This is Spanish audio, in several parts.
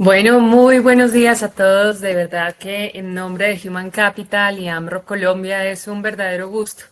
Bueno, muy buenos días a todos. De verdad que en nombre de Human Capital y AMRO Colombia es un verdadero gusto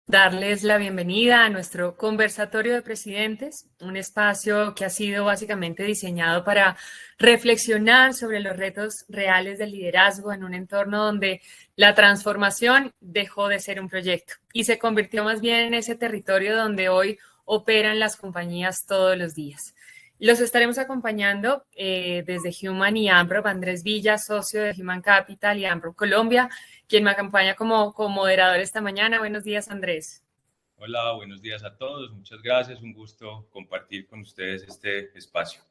darles la bienvenida a nuestro conversatorio de presidentes, un espacio que ha sido básicamente diseñado para reflexionar sobre los retos reales del liderazgo en un entorno donde la transformación dejó de ser un proyecto y se convirtió más bien en ese territorio donde hoy operan las compañías todos los días. Los estaremos acompañando desde Human y Ambro, Andrés Villa, socio de Human Capital y Ambro Colombia, quien me acompaña como moderador esta mañana. Buenos días, Andrés. Hola, buenos días a todos. Muchas gracias. Un gusto compartir con ustedes este espacio.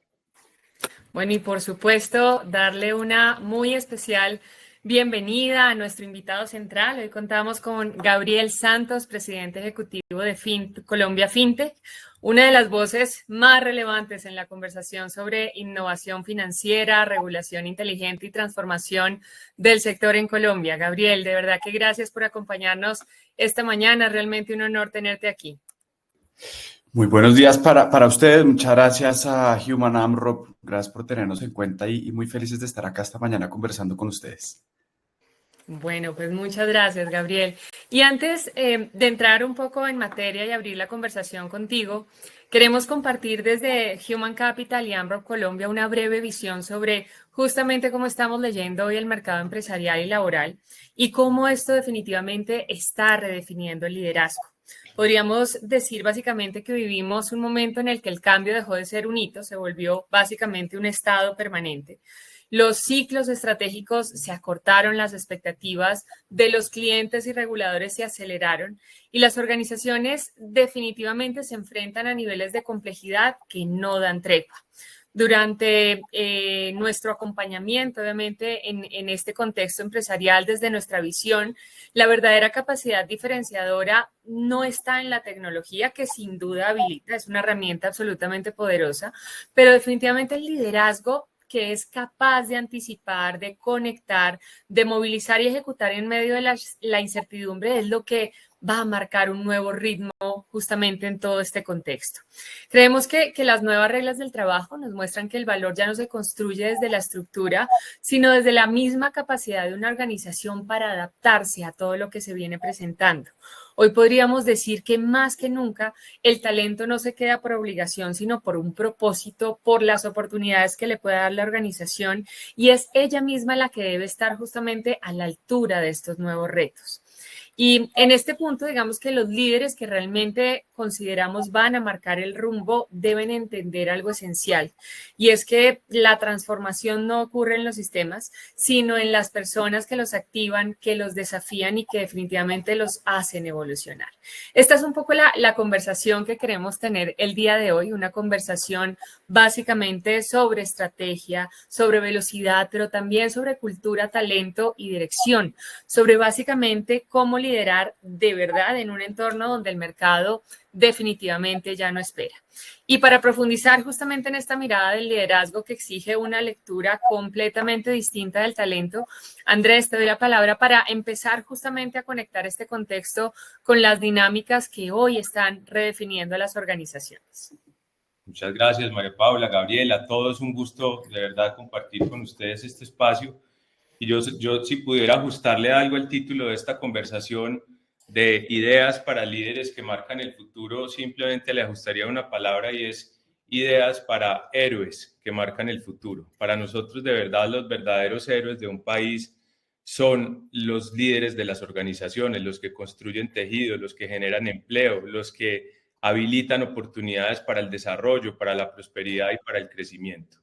Bueno, y por supuesto, darle una muy especial bienvenida a nuestro invitado central. Hoy contamos con Gabriel Santos, presidente ejecutivo de Colombia FinTech, una de las voces más relevantes en la conversación sobre innovación financiera, regulación inteligente y transformación del sector en Colombia. Gabriel, de verdad que gracias por acompañarnos esta mañana. Es realmente un honor tenerte aquí. Muy buenos días para ustedes. Muchas gracias a Human AmRo. Gracias por tenernos en cuenta y muy felices de estar acá esta mañana conversando con ustedes. Bueno, pues muchas gracias, Gabriel. Y antes de entrar un poco en materia y abrir la conversación contigo, queremos compartir desde Human Capital y AmRo Colombia una breve visión sobre justamente cómo estamos leyendo hoy el mercado empresarial y laboral y cómo esto definitivamente está redefiniendo el liderazgo. Podríamos decir básicamente que vivimos un momento en el que el cambio dejó de ser un hito, se volvió básicamente un estado permanente. Los ciclos estratégicos se acortaron, las expectativas de los clientes y reguladores se aceleraron y las organizaciones definitivamente se enfrentan a niveles de complejidad que no dan tregua. Durante nuestro acompañamiento, obviamente, en este contexto empresarial, desde nuestra visión, la verdadera capacidad diferenciadora no está en la tecnología, que sin duda habilita, es una herramienta absolutamente poderosa, pero definitivamente el liderazgo que es capaz de anticipar, de conectar, de movilizar y ejecutar en medio de la incertidumbre es lo que va a marcar un nuevo ritmo justamente en todo este contexto. Creemos que las nuevas reglas del trabajo nos muestran que el valor ya no se construye desde la estructura, sino desde la misma capacidad de una organización para adaptarse a todo lo que se viene presentando. Hoy podríamos decir que más que nunca el talento no se queda por obligación, sino por un propósito, por las oportunidades que le puede dar la organización y es ella misma la que debe estar justamente a la altura de estos nuevos retos. Y en este punto, digamos que los líderes que realmente consideramos van a marcar el rumbo deben entender algo esencial, y es que la transformación no ocurre en los sistemas, sino en las personas que los activan, que los desafían y que definitivamente los hacen evolucionar. Esta es un poco la conversación que queremos tener el día de hoy, una conversación básicamente sobre estrategia, sobre velocidad, pero también sobre cultura, talento y dirección, sobre básicamente cómo liderar de verdad en un entorno donde el mercado definitivamente ya no espera. Y para profundizar justamente en esta mirada del liderazgo que exige una lectura completamente distinta del talento, Andrés, te doy la palabra para empezar justamente a conectar este contexto con las dinámicas que hoy están redefiniendo las organizaciones. Muchas gracias, María Paula, Gabriela. A todos un gusto de verdad compartir con ustedes este espacio. Y yo si pudiera ajustarle algo al título de esta conversación de ideas para líderes que marcan el futuro, simplemente le ajustaría una palabra y es ideas para héroes que marcan el futuro. Para nosotros, de verdad, los verdaderos héroes de un país son los líderes de las organizaciones, los que construyen tejidos, los que generan empleo, los que habilitan oportunidades para el desarrollo, para la prosperidad y para el crecimiento.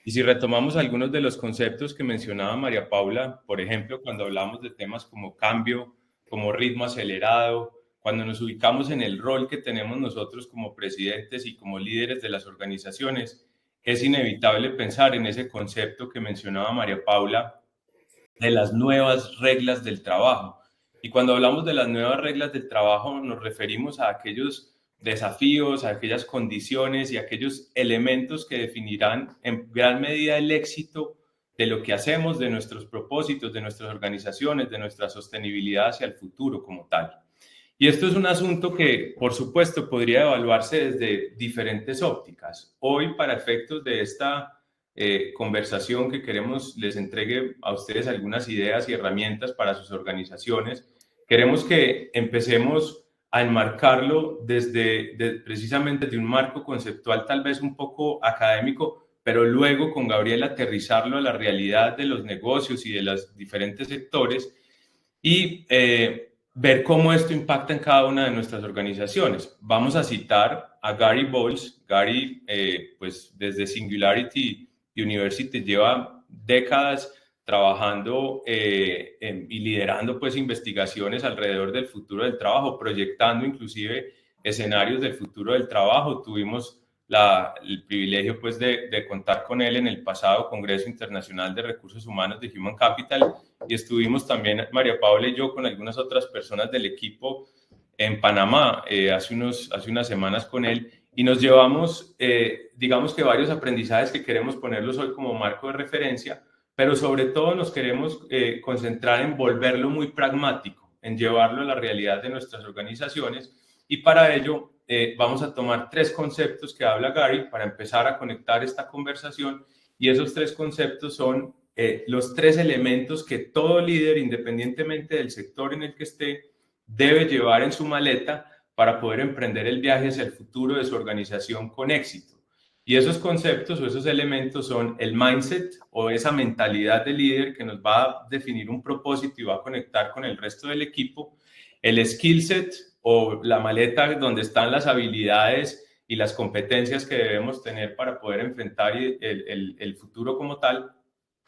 Y si retomamos algunos de los conceptos que mencionaba María Paula, por ejemplo, cuando hablamos de temas como cambio, como ritmo acelerado, cuando nos ubicamos en el rol que tenemos nosotros como presidentes y como líderes de las organizaciones, es inevitable pensar en ese concepto que mencionaba María Paula de las nuevas reglas del trabajo. Y cuando hablamos de las nuevas reglas del trabajo, nos referimos a aquellos desafíos, a aquellas condiciones y aquellos elementos que definirán en gran medida el éxito de lo que hacemos, de nuestros propósitos, de nuestras organizaciones, de nuestra sostenibilidad hacia el futuro como tal. Y esto es un asunto que, por supuesto, podría evaluarse desde diferentes ópticas. Hoy, para efectos de esta conversación que queremos les entregue a ustedes algunas ideas y herramientas para sus organizaciones. Queremos que empecemos a enmarcarlo precisamente de un marco conceptual tal vez un poco académico, pero luego con Gabriel aterrizarlo a la realidad de los negocios y de los diferentes sectores y ver cómo esto impacta en cada una de nuestras organizaciones. Vamos a citar a Gary Bowles. Gary, pues desde Singularity University lleva décadas trabajando y liderando pues investigaciones alrededor del futuro del trabajo, proyectando inclusive escenarios del futuro del trabajo. Tuvimos el privilegio pues de contar con él en el pasado Congreso Internacional de Recursos Humanos de Human Capital, y estuvimos también María Paula y yo con algunas otras personas del equipo en Panamá hace unas semanas con él, y nos llevamos digamos que varios aprendizajes que queremos ponerlos hoy como marco de referencia, pero sobre todo nos queremos concentrar en volverlo muy pragmático, en llevarlo a la realidad de nuestras organizaciones, y para ello vamos a tomar 3 conceptos que habla Gary para empezar a conectar esta conversación, y esos 3 conceptos son los 3 elementos que todo líder, independientemente del sector en el que esté, debe llevar en su maleta para poder emprender el viaje hacia el futuro de su organización con éxito. Y esos conceptos o esos elementos son el mindset, o esa mentalidad de líder que nos va a definir un propósito y va a conectar con el resto del equipo; el skill set, o la maleta donde están las habilidades y las competencias que debemos tener para poder enfrentar el futuro como tal;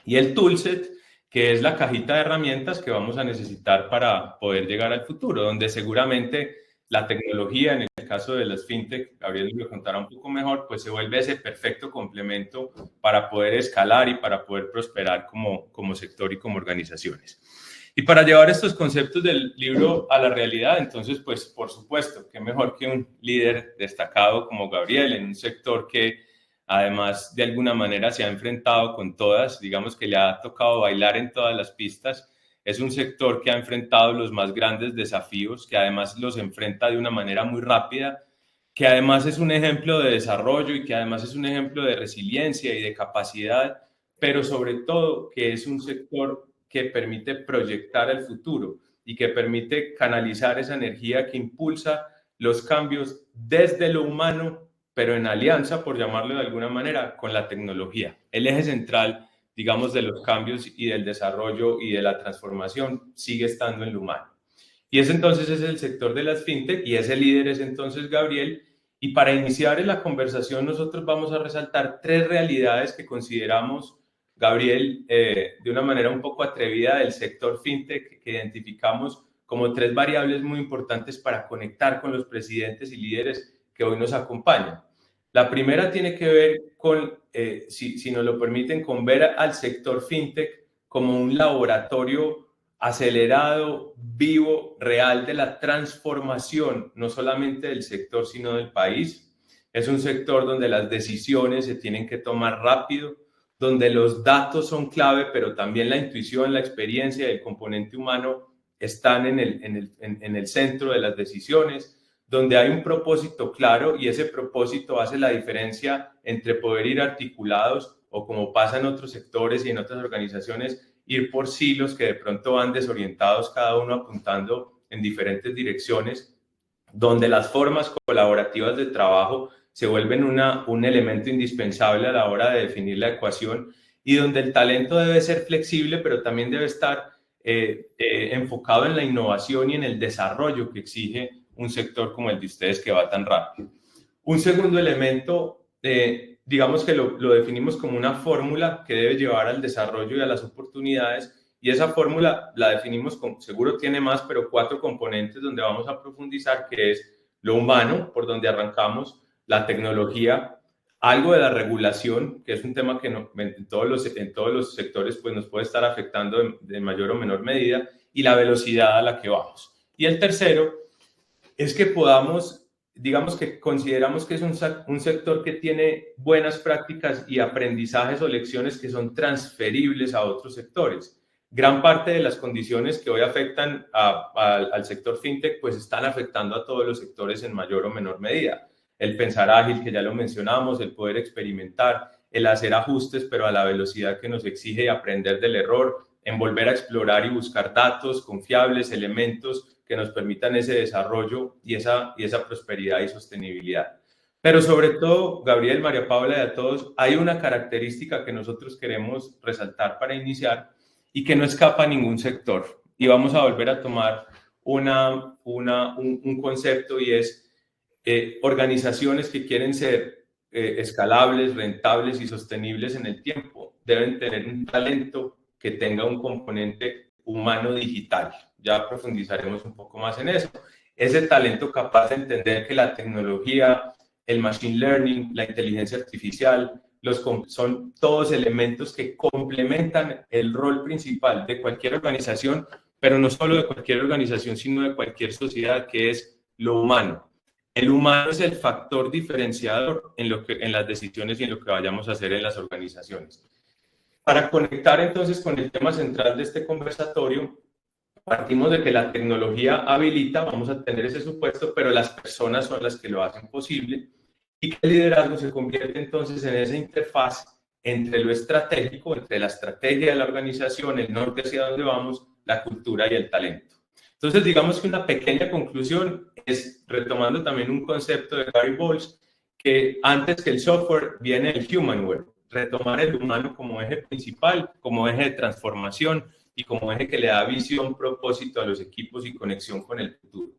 y el toolset, que es la cajita de herramientas que vamos a necesitar para poder llegar al futuro, donde seguramente la tecnología, en el caso de las fintech, Gabriel lo contará un poco mejor, pues se vuelve ese perfecto complemento para poder escalar y para poder prosperar como sector y como organizaciones. Y para llevar estos conceptos del libro a la realidad, entonces, pues, por supuesto, qué mejor que un líder destacado como Gabriel en un sector que además de alguna manera se ha enfrentado con todas, digamos que le ha tocado bailar en todas las pistas. Es un sector que ha enfrentado los más grandes desafíos, que además los enfrenta de una manera muy rápida, que además es un ejemplo de desarrollo y que además es un ejemplo de resiliencia y de capacidad, pero sobre todo que es un sector que permite proyectar el futuro y que permite canalizar esa energía que impulsa los cambios desde lo humano, pero en alianza, por llamarlo de alguna manera, con la tecnología. El eje central, digamos, de los cambios y del desarrollo y de la transformación sigue estando en lo humano. Y ese entonces es el sector de las fintech, y ese líder es entonces Gabriel. Y para iniciar en la conversación nosotros vamos a resaltar 3 realidades que consideramos, Gabriel, de una manera un poco atrevida, del sector fintech, que identificamos como 3 variables muy importantes para conectar con los presidentes y líderes que hoy nos acompañan. La primera tiene que ver con, si nos lo permiten, con ver al sector fintech como un laboratorio acelerado, vivo, real de la transformación, no solamente del sector, sino del país. Es un sector donde las decisiones se tienen que tomar rápido, donde los datos son clave, pero también la intuición, la experiencia y el componente humano están en el centro de las decisiones, donde hay un propósito claro, y ese propósito hace la diferencia entre poder ir articulados o, como pasa en otros sectores y en otras organizaciones, ir por silos que de pronto van desorientados, cada uno apuntando en diferentes direcciones, donde las formas colaborativas de trabajo se vuelven un elemento indispensable a la hora de definir la ecuación, y donde el talento debe ser flexible, pero también debe estar enfocado en la innovación y en el desarrollo que exige un sector como el de ustedes, que va tan rápido. Un segundo elemento, digamos que lo definimos como una fórmula que debe llevar al desarrollo y a las oportunidades, y esa fórmula la definimos con, seguro tiene más, pero 4 componentes donde vamos a profundizar, que es lo humano, por donde arrancamos, la tecnología, algo de la regulación, que es un tema que en todos los sectores pues nos puede estar afectando de mayor o menor medida, y la velocidad a la que vamos. Y el tercero es que podamos, digamos que consideramos que es un sector que tiene buenas prácticas y aprendizajes o lecciones que son transferibles a otros sectores. Gran parte de las condiciones que hoy afectan al sector fintech pues están afectando a todos los sectores en mayor o menor medida. El pensar ágil, que ya lo mencionamos, el poder experimentar, el hacer ajustes, pero a la velocidad que nos exige aprender del error, en volver a explorar y buscar datos confiables, elementos que nos permitan ese desarrollo y esa prosperidad y sostenibilidad. Pero sobre todo, Gabriel, María Paula y a todos, hay una característica que nosotros queremos resaltar para iniciar y que no escapa a ningún sector. Y vamos a volver a tomar un concepto, y es organizaciones que quieren ser escalables, rentables y sostenibles en el tiempo. Deben tener un talento que tenga un componente humano digital. Ya profundizaremos un poco más en eso. Ese talento capaz de entender que la tecnología, el machine learning, la inteligencia artificial, son todos elementos que complementan el rol principal de cualquier organización, pero no solo de cualquier organización, sino de cualquier sociedad, que es lo humano. El humano es el factor diferenciador en las decisiones y en lo que vayamos a hacer en las organizaciones. Para conectar entonces con el tema central de este conversatorio, partimos de que la tecnología habilita, vamos a tener ese supuesto, pero las personas son las que lo hacen posible, y que el liderazgo se convierte entonces en esa interfaz entre lo estratégico, entre la estrategia de la organización, el norte hacia dónde vamos, la cultura y el talento. Entonces, digamos que una pequeña conclusión es, retomando también un concepto de Gary Bowles, que antes que el software viene el humanware, retomar el humano como eje principal, como eje de transformación y como eje que le da visión, propósito a los equipos y conexión con el futuro.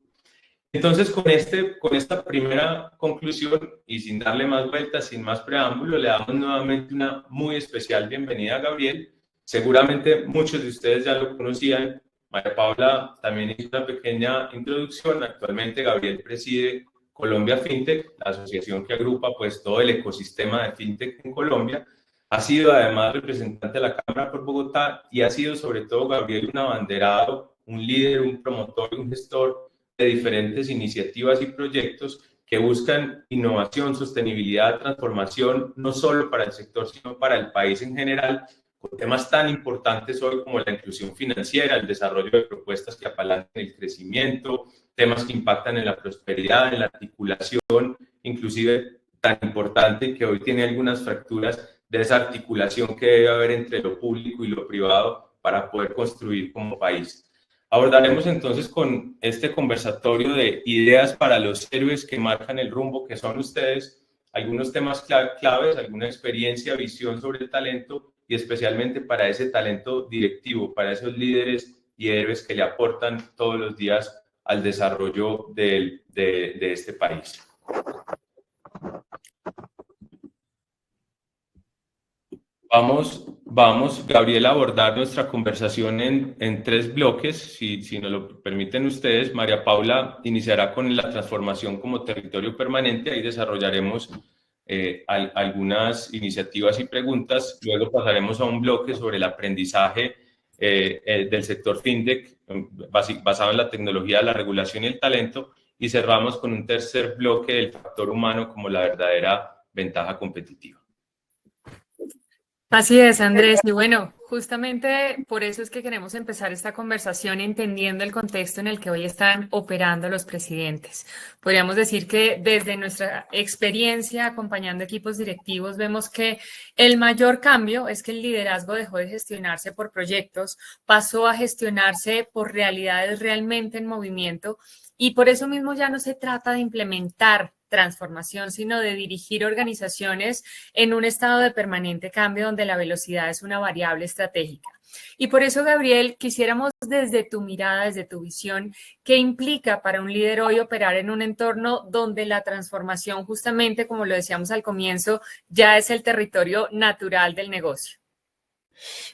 Entonces, con esta primera conclusión y sin darle más vueltas, sin más preámbulo, le damos nuevamente una muy especial bienvenida a Gabriel. Seguramente muchos de ustedes ya lo conocían. María Paula también hizo una pequeña introducción. Actualmente Gabriel preside Colombia FinTech, la asociación que agrupa pues todo el ecosistema de FinTech en Colombia. Ha sido además representante de la Cámara por Bogotá y ha sido sobre todo Gabriel un abanderado, un líder, un promotor y un gestor de diferentes iniciativas y proyectos que buscan innovación, sostenibilidad, transformación, no solo para el sector, sino para el país en general, con temas tan importantes hoy como la inclusión financiera, el desarrollo de propuestas que apalanquen el crecimiento, temas que impactan en la prosperidad, en la articulación, inclusive tan importante que hoy tiene algunas fracturas de esa articulación que debe haber entre lo público y lo privado para poder construir como país. Abordaremos entonces con este conversatorio de ideas para los héroes que marcan el rumbo que son ustedes, algunos temas claves, alguna experiencia, visión sobre el talento y especialmente para ese talento directivo, para esos líderes y héroes que le aportan todos los días al desarrollo de este país. Vamos, Gabriel, a abordar nuestra conversación en tres bloques, si nos lo permiten ustedes. María Paula iniciará con la transformación como territorio permanente, ahí desarrollaremos algunas iniciativas y preguntas. Luego pasaremos a un bloque sobre el aprendizaje del sector FinTech, basado en la tecnología, la regulación y el talento, y cerramos con un tercer bloque del factor humano como la verdadera ventaja competitiva. Así es, Andrés. Y bueno, justamente por eso es que queremos empezar esta conversación entendiendo el contexto en el que hoy están operando los presidentes. Podríamos decir que desde nuestra experiencia acompañando equipos directivos vemos que el mayor cambio es que el liderazgo dejó de gestionarse por proyectos, pasó a gestionarse por realidades realmente en movimiento, y por eso mismo ya no se trata de implementar transformación, sino de dirigir organizaciones en un estado de permanente cambio donde la velocidad es una variable estratégica. Y por eso, Gabriel, quisiéramos desde tu mirada, desde tu visión, ¿qué implica para un líder hoy operar en un entorno donde la transformación, justamente como lo decíamos al comienzo, ya es el territorio natural del negocio?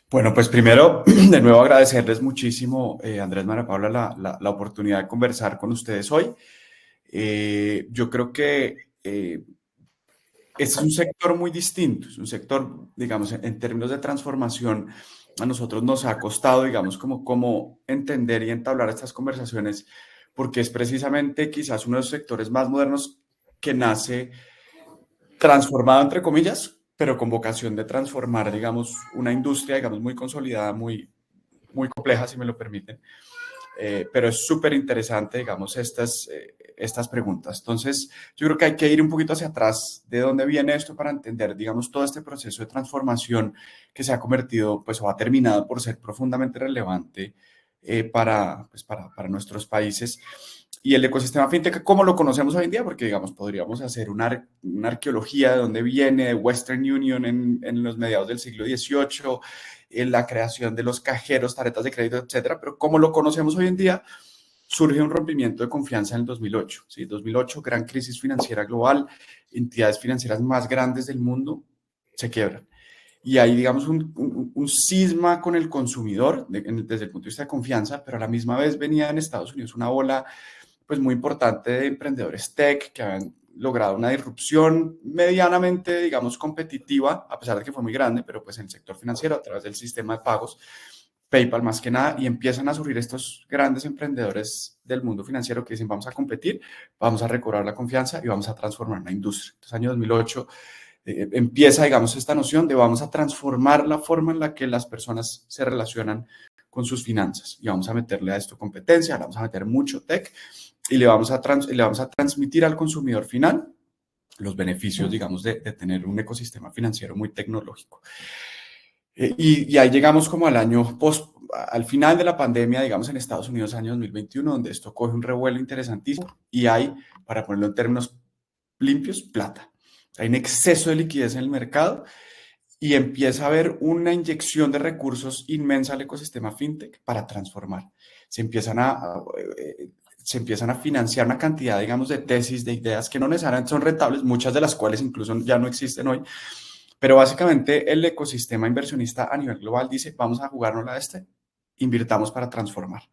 Bueno, pues primero, de nuevo agradecerles muchísimo, Andrés, María Paula, la oportunidad de conversar con ustedes hoy. Yo creo que es un sector muy distinto, es un sector, digamos, en términos de transformación, a nosotros nos ha costado, digamos, como entender y entablar estas conversaciones, porque es precisamente quizás uno de los sectores más modernos que nace transformado, entre comillas, pero con vocación de transformar, digamos, una industria, digamos, muy consolidada, muy compleja, si me lo permiten. Pero es súper interesante, digamos, estas preguntas. Entonces, yo creo que hay que ir un poquito hacia atrás de dónde viene esto para entender, digamos, todo este proceso de transformación que se ha convertido, pues, o ha terminado por ser profundamente relevante para nuestros países. Y el ecosistema fintech, ¿cómo lo conocemos hoy en día? Porque, digamos, podríamos hacer una arqueología de dónde viene de Western Union en los mediados del siglo XVIII, en la creación de los cajeros, tarjetas de crédito, etcétera. Pero como lo conocemos hoy en día, surge un rompimiento de confianza en el 2008. ¿Sí? 2008, gran crisis financiera global, entidades financieras más grandes del mundo se quiebran. Y hay, digamos, un cisma con el consumidor desde el punto de vista de confianza, pero a la misma vez venía en Estados Unidos una ola pues muy importante de emprendedores tech que habían logrado una disrupción medianamente, digamos, competitiva, a pesar de que fue muy grande, pero pues en el sector financiero a través del sistema de pagos, PayPal más que nada, y empiezan a surgir estos grandes emprendedores del mundo financiero que dicen vamos a competir, vamos a recobrar la confianza y vamos a transformar la industria. Entonces, año 2008 empieza, digamos, esta noción de vamos a transformar la forma en la que las personas se relacionan con sus finanzas y vamos a meterle a esto competencia, le vamos a meter mucho tech y le vamos a transmitir al consumidor final los beneficios, digamos, de tener un ecosistema financiero muy tecnológico. Y ahí llegamos como al final de la pandemia, digamos, en Estados Unidos, año 2021, donde esto coge un revuelo interesantísimo y hay, para ponerlo en términos limpios, plata. Hay un exceso de liquidez en el mercado y empieza a haber una inyección de recursos inmensa al ecosistema fintech para transformar. Se empiezan a financiar una cantidad, digamos, de tesis, de ideas que no necesariamente son rentables, muchas de las cuales incluso ya no existen hoy, pero básicamente el ecosistema inversionista a nivel global dice, vamos a jugárnosla invirtamos para transformar.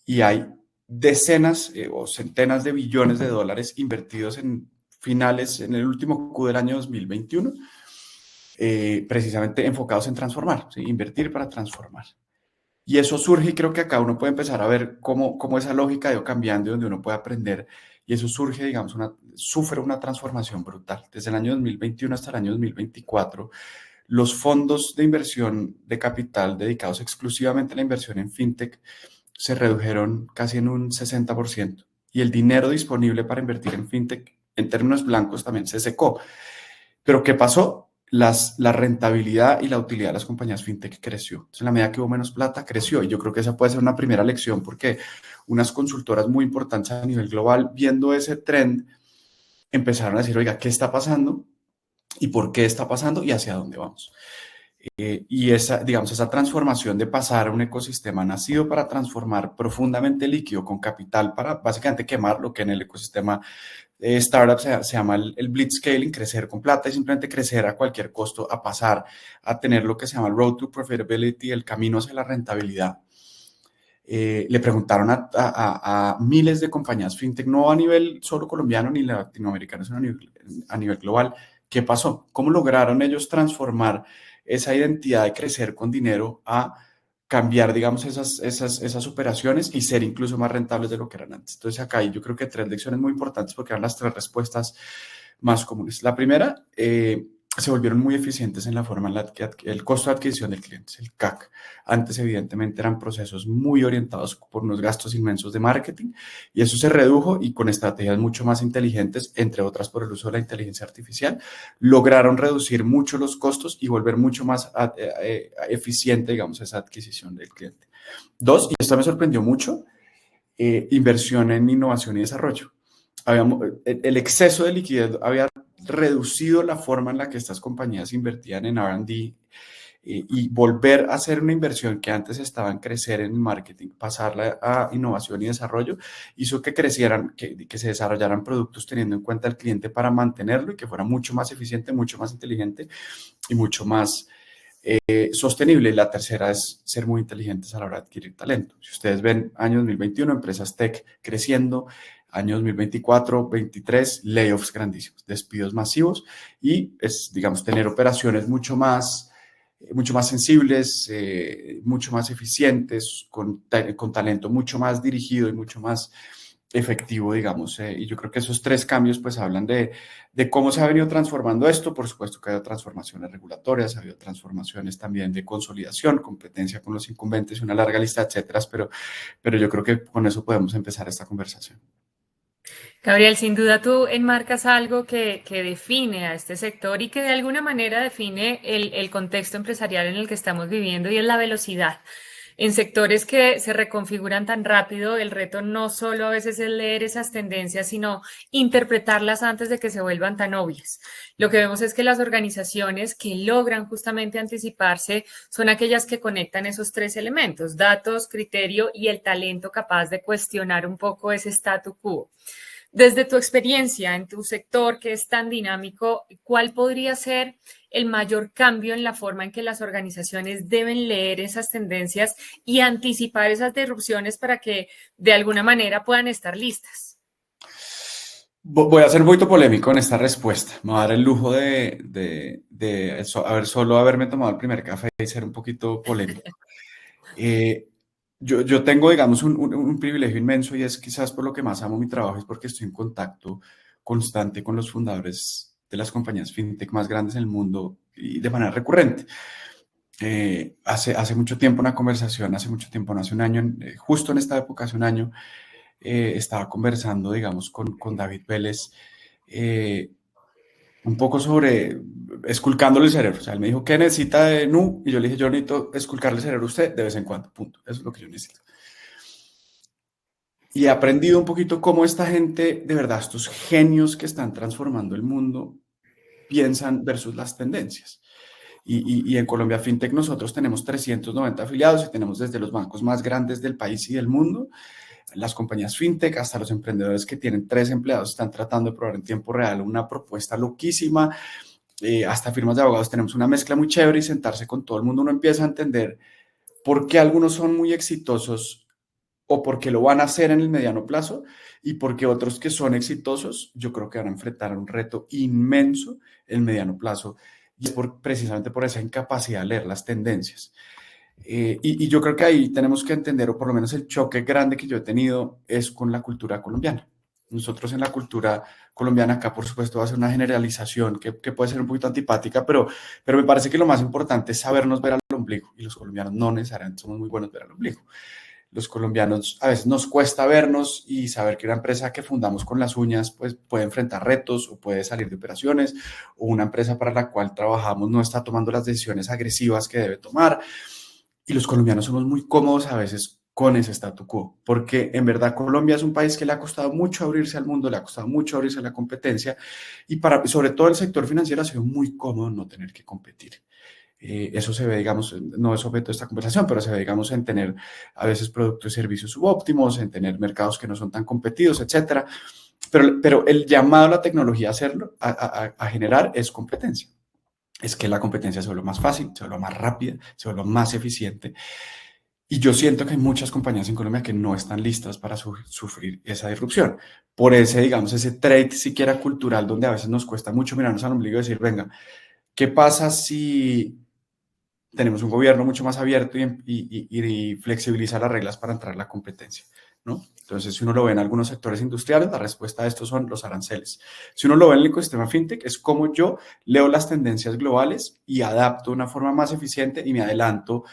Y hay decenas o centenas de billones de dólares invertidos en el último Q del año 2021, precisamente enfocados en transformar, ¿sí? Invertir para transformar. Y eso surge y creo que acá uno puede empezar a ver cómo esa lógica ha ido cambiando y donde uno puede aprender. Y eso surge, digamos, sufre una transformación brutal. Desde el año 2021 hasta el año 2024, los fondos de inversión de capital dedicados exclusivamente a la inversión en fintech se redujeron casi en un 60%. Y el dinero disponible para invertir en fintech, en términos blancos, también se secó. Pero ¿qué pasó? La rentabilidad y la utilidad de las compañías fintech creció. Entonces, en la medida que hubo menos plata, creció. Y yo creo que esa puede ser una primera lección porque unas consultoras muy importantes a nivel global, viendo ese trend, empezaron a decir, oiga, ¿qué está pasando? ¿Y por qué está pasando? ¿Y hacia dónde vamos? Y esa transformación de pasar a un ecosistema nacido para transformar profundamente líquido con capital para básicamente quemar lo que en el ecosistema startup se llama el blitzscaling, crecer con plata y simplemente crecer a cualquier costo, a pasar a tener lo que se llama el road to profitability, el camino hacia la rentabilidad. Le preguntaron a miles de compañías fintech, no a nivel solo colombiano ni latinoamericano, sino a nivel global, ¿qué pasó? ¿Cómo lograron ellos transformar esa identidad de crecer con dinero a cambiar, digamos, esas operaciones y ser incluso más rentables de lo que eran antes? Entonces, acá hay yo creo que 3 lecciones muy importantes porque eran las 3 respuestas más comunes. La primera, se volvieron muy eficientes en la forma en la que el costo de adquisición del cliente, el CAC. Antes, evidentemente, eran procesos muy orientados por unos gastos inmensos de marketing y eso se redujo y con estrategias mucho más inteligentes, entre otras por el uso de la inteligencia artificial, lograron reducir mucho los costos y volver mucho más eficiente, digamos, esa adquisición del cliente. 2, y esto me sorprendió mucho, inversión en innovación y desarrollo. El exceso de liquidez había reducido la forma en la que estas compañías invertían en R&D y volver a hacer una inversión que antes estaba en crecer en marketing, pasarla a innovación y desarrollo, hizo que crecieran, que se desarrollaran productos teniendo en cuenta al cliente para mantenerlo y que fuera mucho más eficiente, mucho más inteligente y mucho más sostenible. Y la tercera es ser muy inteligentes a la hora de adquirir talento. Si ustedes ven año 2021, empresas tech creciendo, año 2024, 2023, layoffs grandísimos, despidos masivos y es, digamos, tener operaciones mucho más sensibles, mucho más eficientes, con talento mucho más dirigido y mucho más efectivo, digamos. Y yo creo que esos 3 cambios pues hablan de cómo se ha venido transformando esto. Por supuesto que ha habido transformaciones regulatorias, ha habido transformaciones también de consolidación, competencia con los incumbentes y una larga lista, etcétera, pero yo creo que con eso podemos empezar esta conversación. Gabriel, sin duda tú enmarcas algo que define a este sector y que de alguna manera define el contexto empresarial en el que estamos viviendo y es la velocidad. En sectores que se reconfiguran tan rápido, el reto no solo a veces es leer esas tendencias, sino interpretarlas antes de que se vuelvan tan obvias. Lo que vemos es que las organizaciones que logran justamente anticiparse son aquellas que conectan esos tres elementos: datos, criterio y el talento capaz de cuestionar un poco ese statu quo. Desde tu experiencia en tu sector que es tan dinámico, ¿cuál podría ser el mayor cambio en la forma en que las organizaciones deben leer esas tendencias y anticipar esas disrupciones para que de alguna manera puedan estar listas? Voy a ser un poquito polémico en esta respuesta. Me voy a dar el lujo solo haberme tomado el primer café y ser un poquito polémico. Yo tengo, digamos, un privilegio inmenso, y es quizás por lo que más amo mi trabajo, es porque estoy en contacto constante con los fundadores de las compañías fintech más grandes del mundo y de manera recurrente. Hace mucho tiempo una conversación, hace mucho tiempo, no hace un año, justo en esta época, hace un año, estaba conversando, digamos, con David Vélez, un poco sobre esculcándole el cerebro. O sea, él me dijo, ¿qué necesita de Nu? Y yo le dije, yo necesito esculcarle el cerebro a usted de vez en cuando, punto. Eso es lo que yo necesito. Y he aprendido un poquito cómo esta gente, de verdad, estos genios que están transformando el mundo, piensan versus las tendencias. Y en Colombia FinTech nosotros tenemos 390 afiliados y tenemos desde los bancos más grandes del país y del mundo, las compañías FinTech, hasta los emprendedores que tienen 3 empleados, están tratando de probar en tiempo real una propuesta loquísima, hasta firmas de abogados. Tenemos una mezcla muy chévere y sentarse con todo el mundo uno empieza a entender por qué algunos son muy exitosos o por qué lo van a hacer en el mediano plazo y por qué otros que son exitosos yo creo que van a enfrentar un reto inmenso en el mediano plazo, y es precisamente por esa incapacidad de leer las tendencias. Y yo creo que ahí tenemos que entender, o por lo menos el choque grande que yo he tenido es con la cultura colombiana. Nosotros en la cultura colombiana, acá por supuesto va a ser una generalización que puede ser un poquito antipática, pero me parece que lo más importante es sabernos ver al ombligo, y los colombianos no necesariamente somos muy buenos ver al ombligo. Los colombianos a veces nos cuesta vernos y saber que una empresa que fundamos con las uñas pues puede enfrentar retos o puede salir de operaciones, o una empresa para la cual trabajamos no está tomando las decisiones agresivas que debe tomar. Y los colombianos somos muy cómodos a veces con ese statu quo, porque en verdad Colombia es un país que le ha costado mucho abrirse al mundo, le ha costado mucho abrirse a la competencia, y sobre todo el sector financiero ha sido muy cómodo no tener que competir. Eso se ve, digamos, no es objeto de esta conversación, pero se ve, digamos, en tener a veces productos y servicios subóptimos, en tener mercados que no son tan competidos, etcétera. Pero el llamado a la tecnología a hacerlo, a generar, es competencia. Es que la competencia se vuelve más fácil, se vuelve más rápida, se vuelve más eficiente. Y yo siento que hay muchas compañías en Colombia que no están listas para sufrir esa disrupción. Por ese, digamos, ese trait siquiera cultural, donde a veces nos cuesta mucho mirarnos al ombligo y decir, venga, ¿qué pasa si tenemos un gobierno mucho más abierto y flexibiliza las reglas para entrar a la competencia, ¿no? Entonces, si uno lo ve en algunos sectores industriales, la respuesta a esto son los aranceles. Si uno lo ve en el ecosistema fintech, es como yo leo las tendencias globales y adapto de una forma más eficiente y me adelanto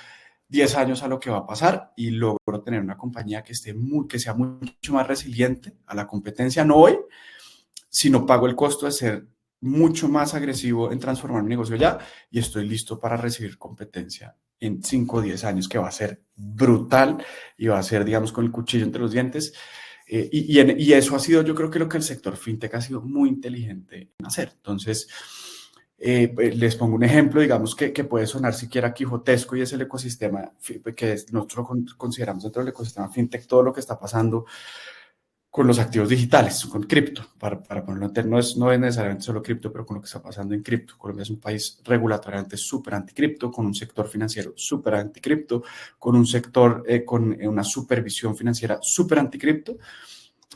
10 años a lo que va a pasar y logro tener una compañía que sea mucho más resiliente a la competencia, no hoy, sino pago el costo de ser mucho más agresivo en transformar mi negocio ya, y estoy listo para recibir competencia en 5 o 10 años, que va a ser brutal y va a ser, digamos, con el cuchillo entre los dientes. Y eso ha sido, yo creo que lo que el sector fintech ha sido muy inteligente en hacer. Entonces, les pongo un ejemplo, digamos, que puede sonar siquiera quijotesco, y es el ecosistema que nosotros consideramos dentro del ecosistema fintech todo lo que está pasando con los activos digitales, con cripto, para ponerlo en términos, no es necesariamente solo cripto, pero con lo que está pasando en cripto. Colombia es un país regulatoriamente súper anticripto, con un sector financiero súper anticripto, con un sector con una supervisión financiera súper anticripto,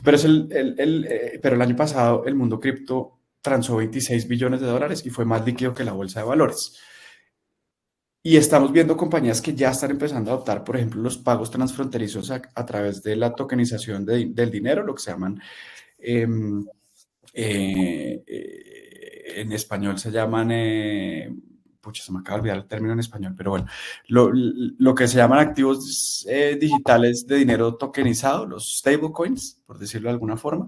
pero, pero el año pasado el mundo cripto transó 26 billones de dólares y fue más líquido que la bolsa de valores. Y estamos viendo compañías que ya están empezando a adoptar, por ejemplo, los pagos transfronterizos a través de la tokenización del dinero, lo que se llaman, en español se llaman, se me acaba de olvidar el término en español, pero bueno, lo que se llaman activos digitales de dinero tokenizado, los stablecoins, por decirlo de alguna forma,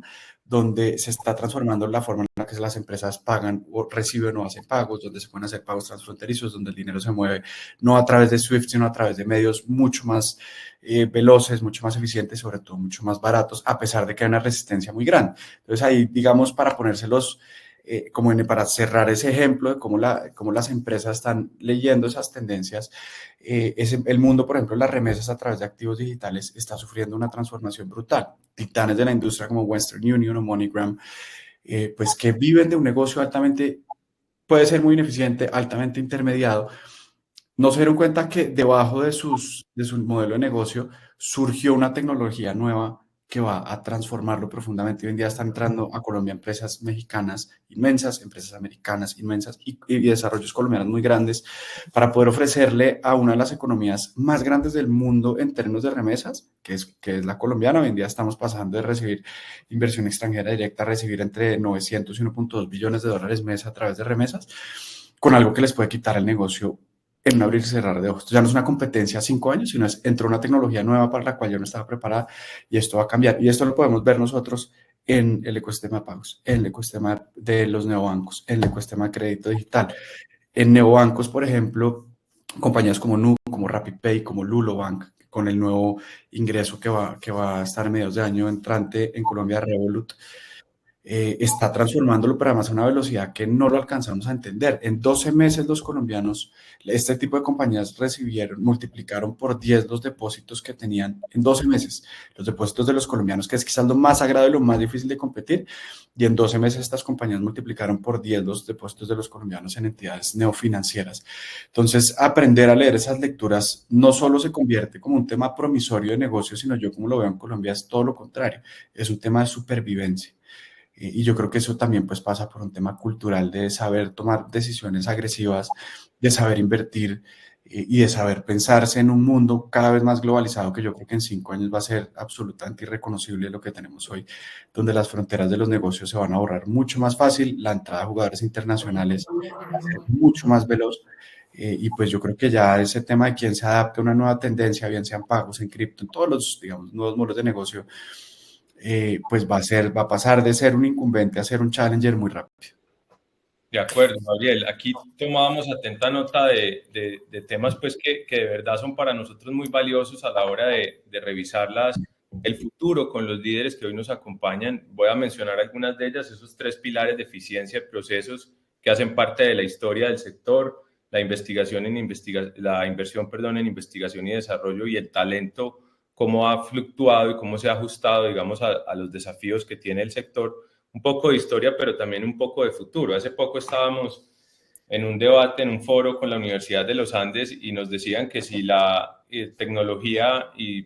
donde se está transformando la forma en la que las empresas pagan o reciben o hacen pagos, donde se pueden hacer pagos transfronterizos, donde el dinero se mueve no a través de SWIFT, sino a través de medios mucho más veloces, mucho más eficientes, sobre todo mucho más baratos, a pesar de que hay una resistencia muy grande. Entonces ahí, digamos, para ponérselos para cerrar ese ejemplo de cómo las empresas están leyendo esas tendencias, el mundo, por ejemplo, las remesas a través de activos digitales está sufriendo una transformación brutal. Titanes de la industria como Western Union o MoneyGram, pues que viven de un negocio altamente, puede ser muy ineficiente, altamente intermediado, no se dieron cuenta que debajo de su modelo de negocio surgió una tecnología nueva que va a transformarlo profundamente. Hoy en día están entrando a Colombia empresas mexicanas inmensas, empresas americanas inmensas y desarrollos colombianos muy grandes para poder ofrecerle a una de las economías más grandes del mundo en términos de remesas, que es la colombiana. Hoy en día estamos pasando de recibir inversión extranjera directa a recibir entre 900 y 1.2 billones de dólares mes a través de remesas, con algo que les puede quitar el negocio en un abrir y cerrar de ojos. Ya no es una competencia a 5 años, sino entró una tecnología nueva para la cual yo no estaba preparada y esto va a cambiar. Y esto lo podemos ver nosotros en el ecosistema de pagos, en el ecosistema de los neobancos, en el ecosistema de crédito digital. En neobancos, por ejemplo, compañías como Nu, como RappiPay, como Lulobank, con el nuevo ingreso que va a estar a mediados de año entrante en Colombia, Revolut, está transformándolo, pero además a una velocidad que no lo alcanzamos a entender. En 12 meses los colombianos, este tipo de compañías multiplicaron por 10 los depósitos que tenían en 12 meses. Los depósitos de los colombianos, que es quizás lo más sagrado y lo más difícil de competir, y en 12 meses estas compañías multiplicaron por 10 los depósitos de los colombianos en entidades neofinancieras. Entonces, aprender a leer esas lecturas no solo se convierte como un tema promisorio de negocio, sino yo como lo veo en Colombia es todo lo contrario, es un tema de supervivencia. Y yo creo que eso también pues pasa por un tema cultural de saber tomar decisiones agresivas, de saber invertir y de saber pensarse en un mundo cada vez más globalizado que yo creo que en 5 años va a ser absolutamente irreconocible lo que tenemos hoy, donde las fronteras de los negocios se van a borrar mucho más fácil, la entrada de jugadores internacionales va a ser mucho más veloz. Y pues yo creo que ya ese tema de quién se adapta a una nueva tendencia, bien sean pagos en cripto, en todos los, digamos, nuevos modelos de negocio, pues va a pasar de ser un incumbente a ser un challenger muy rápido. De acuerdo, Gabriel. Aquí tomábamos atenta nota de temas pues, que de verdad son para nosotros muy valiosos a la hora de revisarlas, el futuro con los líderes que hoy nos acompañan. Voy a mencionar algunas de ellas, esos 3 pilares de eficiencia de procesos que hacen parte de la historia del sector, la inversión en investigación y desarrollo y el talento, cómo ha fluctuado y cómo se ha ajustado, digamos, a los desafíos que tiene el sector. Un poco de historia, pero también un poco de futuro. Hace poco estábamos en un debate, en un foro con la Universidad de los Andes y nos decían que si la tecnología y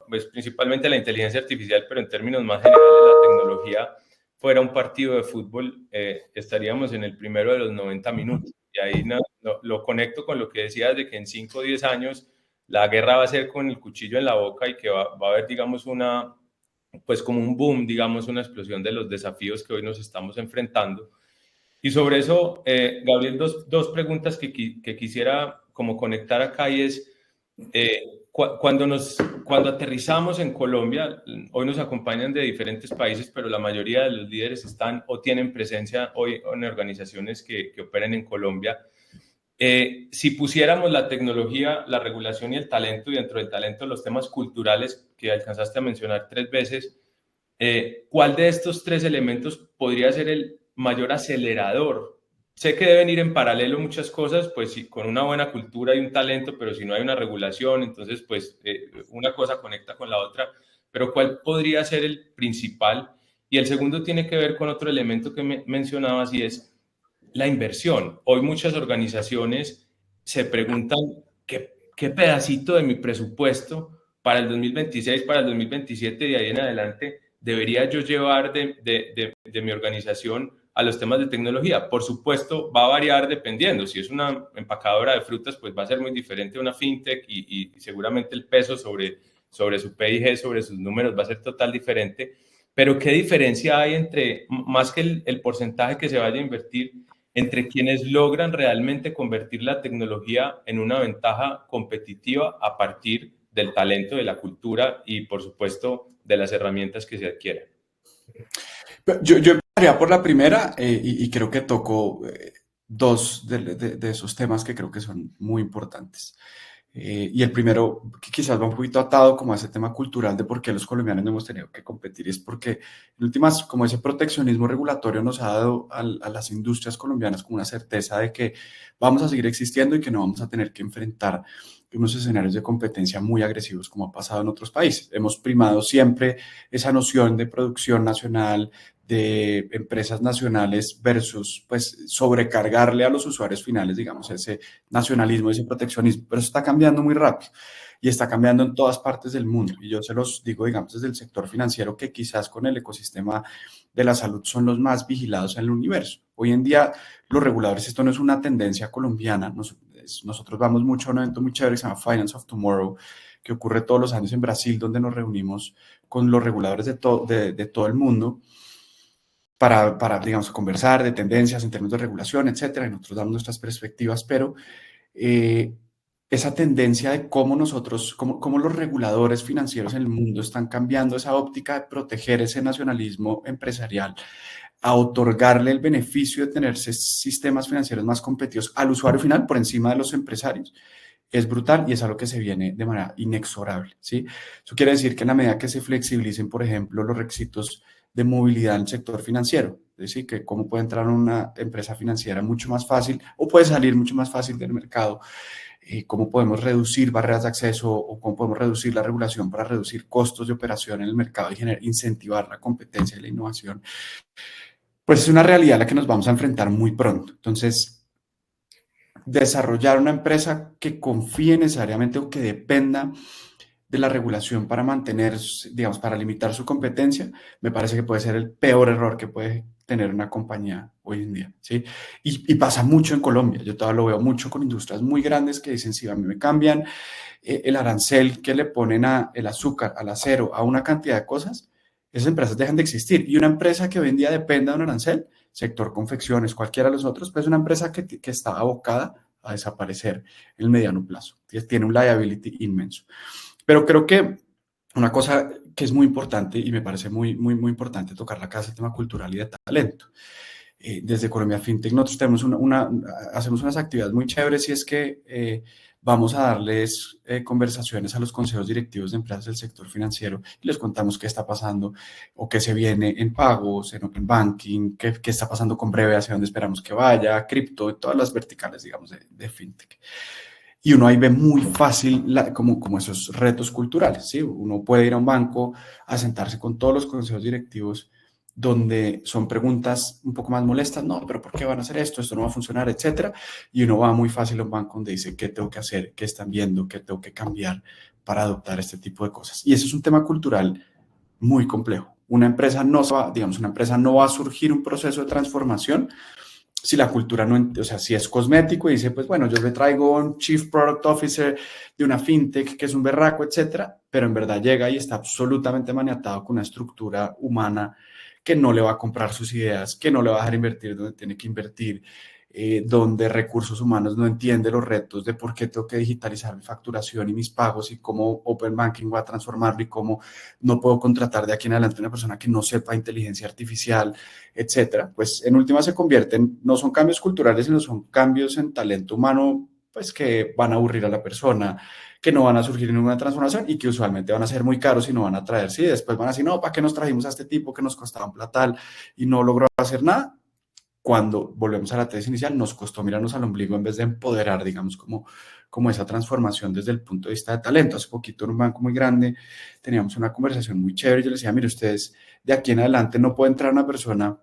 pues, principalmente la inteligencia artificial, pero en términos más generales la tecnología fuera un partido de fútbol, estaríamos en el primero de los 90 minutos. Y ahí lo conecto con lo que decías de que en 5 o 10 años la guerra va a ser con el cuchillo en la boca y que va a haber, digamos, pues como un boom, digamos, una explosión de los desafíos que hoy nos estamos enfrentando. Y sobre eso, Gabriel, dos preguntas que quisiera como conectar acá y es, cuando aterrizamos en Colombia, hoy nos acompañan de diferentes países, pero la mayoría de los líderes están o tienen presencia hoy en organizaciones que operan en Colombia. Si pusiéramos la tecnología, la regulación y el talento, y dentro del talento los temas culturales que alcanzaste a mencionar 3 veces, ¿cuál de estos 3 elementos podría ser el mayor acelerador? Sé que deben ir en paralelo muchas cosas, pues sí, con una buena cultura y un talento, pero si no hay una regulación, entonces pues una cosa conecta con la otra, pero ¿cuál podría ser el principal? Y el segundo tiene que ver con otro elemento que mencionabas y es la inversión. Hoy muchas organizaciones se preguntan qué pedacito de mi presupuesto para el 2026, para el 2027 y de ahí en adelante debería yo llevar de mi organización a los temas de tecnología. Por supuesto, va a variar dependiendo. Si es una empacadora de frutas, pues va a ser muy diferente a una fintech y seguramente el peso sobre su P&G, sobre sus números va a ser total diferente. Pero ¿qué diferencia hay entre, más que el porcentaje que se vaya a invertir, entre quienes logran realmente convertir la tecnología en una ventaja competitiva a partir del talento, de la cultura y, por supuesto, de las herramientas que se adquieren? Yo empezaría por la primera y creo que tocó dos de esos temas que creo que son muy importantes. Y el primero, que quizás va un poquito atado como a ese tema cultural de por qué los colombianos no hemos tenido que competir, es porque en últimas, como ese proteccionismo regulatorio nos ha dado a las industrias colombianas como una certeza de que vamos a seguir existiendo y que no vamos a tener que enfrentar unos escenarios de competencia muy agresivos como ha pasado en otros países. Hemos primado siempre esa noción de producción nacional, de empresas nacionales versus pues sobrecargarle a los usuarios finales, digamos, ese nacionalismo, ese proteccionismo, pero eso está cambiando muy rápido y está cambiando en todas partes del mundo. Y yo se los digo, digamos, desde el sector financiero, que quizás con el ecosistema de la salud son los más vigilados en el universo. Hoy en día, los reguladores, esto no es una tendencia colombiana, nosotros vamos mucho a un evento muy chévere que se llama Finance of Tomorrow, que ocurre todos los años en Brasil, donde nos reunimos con los reguladores de todo el mundo para, digamos, conversar de tendencias en términos de regulación, etcétera, y nosotros damos nuestras perspectivas, pero eh, esa tendencia de cómo nosotros, cómo los reguladores financieros en el mundo están cambiando esa óptica de proteger ese nacionalismo empresarial, a otorgarle el beneficio de tener sistemas financieros más competitivos al usuario final por encima de los empresarios, es brutal y es algo que se viene de manera inexorable, ¿sí? Eso quiere decir que en la medida que se flexibilicen, por ejemplo, los requisitos de movilidad en el sector financiero, es decir, que cómo puede entrar una empresa financiera mucho más fácil o puede salir mucho más fácil del mercado, cómo podemos reducir barreras de acceso o cómo podemos reducir la regulación para reducir costos de operación en el mercado y incentivar la competencia y la innovación, pues es una realidad a la que nos vamos a enfrentar muy pronto. Entonces, desarrollar una empresa que confíe necesariamente o que dependa de la regulación para mantener, digamos, para limitar su competencia, me parece que puede ser el peor error que puede tener una compañía hoy en día, ¿sí? Y pasa mucho en Colombia, yo todavía lo veo mucho con industrias muy grandes que dicen, si a mí me cambian el arancel que le ponen a el azúcar, al acero, a una cantidad de cosas, esas empresas dejan de existir. Y una empresa que hoy en día dependa de un arancel, sector confecciones, cualquiera de los otros, pues es una empresa que está abocada a desaparecer en el mediano plazo. Tiene un liability inmenso. Pero creo que una cosa que es muy importante y me parece muy, muy, muy importante tocar la casa, el tema cultural y de talento. Desde Colombia FinTech nosotros tenemos hacemos unas actividades muy chéveres y es que vamos a darles conversaciones a los consejos directivos de empresas del sector financiero y les contamos qué está pasando o qué se viene en pagos, en open banking, qué está pasando con Breve, hacia dónde esperamos que vaya, cripto, todas las verticales, digamos, de FinTech. Y uno ahí ve muy fácil como esos retos culturales, ¿sí? Uno puede ir a un banco a sentarse con todos los consejos directivos donde son preguntas un poco más molestas, no, pero ¿por qué van a hacer esto? Esto no va a funcionar, etcétera. Y uno va muy fácil a un banco donde dice, ¿qué tengo que hacer? ¿Qué están viendo? ¿Qué tengo que cambiar para adoptar este tipo de cosas? Y eso es un tema cultural muy complejo. Una empresa no va a surgir un proceso de transformación si la cultura no, o sea, si es cosmético y dice, pues bueno, yo le traigo un Chief Product Officer de una fintech que es un berraco, etcétera, pero en verdad llega y está absolutamente maniatado con una estructura humana que no le va a comprar sus ideas, que no le va a dejar invertir donde tiene que invertir, donde recursos humanos no entiende los retos de por qué tengo que digitalizar mi facturación y mis pagos y cómo Open Banking va a transformarlo y cómo no puedo contratar de aquí en adelante una persona que no sepa inteligencia artificial, etcétera. Pues en última se convierten, no son cambios culturales, sino son cambios en talento humano, pues que van a aburrir a la persona, que no van a surgir ninguna transformación y que usualmente van a ser muy caros y no van a traer. Sí, después van a decir, no, ¿para qué nos trajimos a este tipo que nos costaba un platal y no logró hacer nada? Cuando volvemos a la tesis inicial, nos costó mirarnos al ombligo en vez de empoderar, digamos, como esa transformación desde el punto de vista de talento. Hace poquito en un banco muy grande teníamos una conversación muy chévere. Yo les decía, mire, ustedes de aquí en adelante no puede entrar una persona,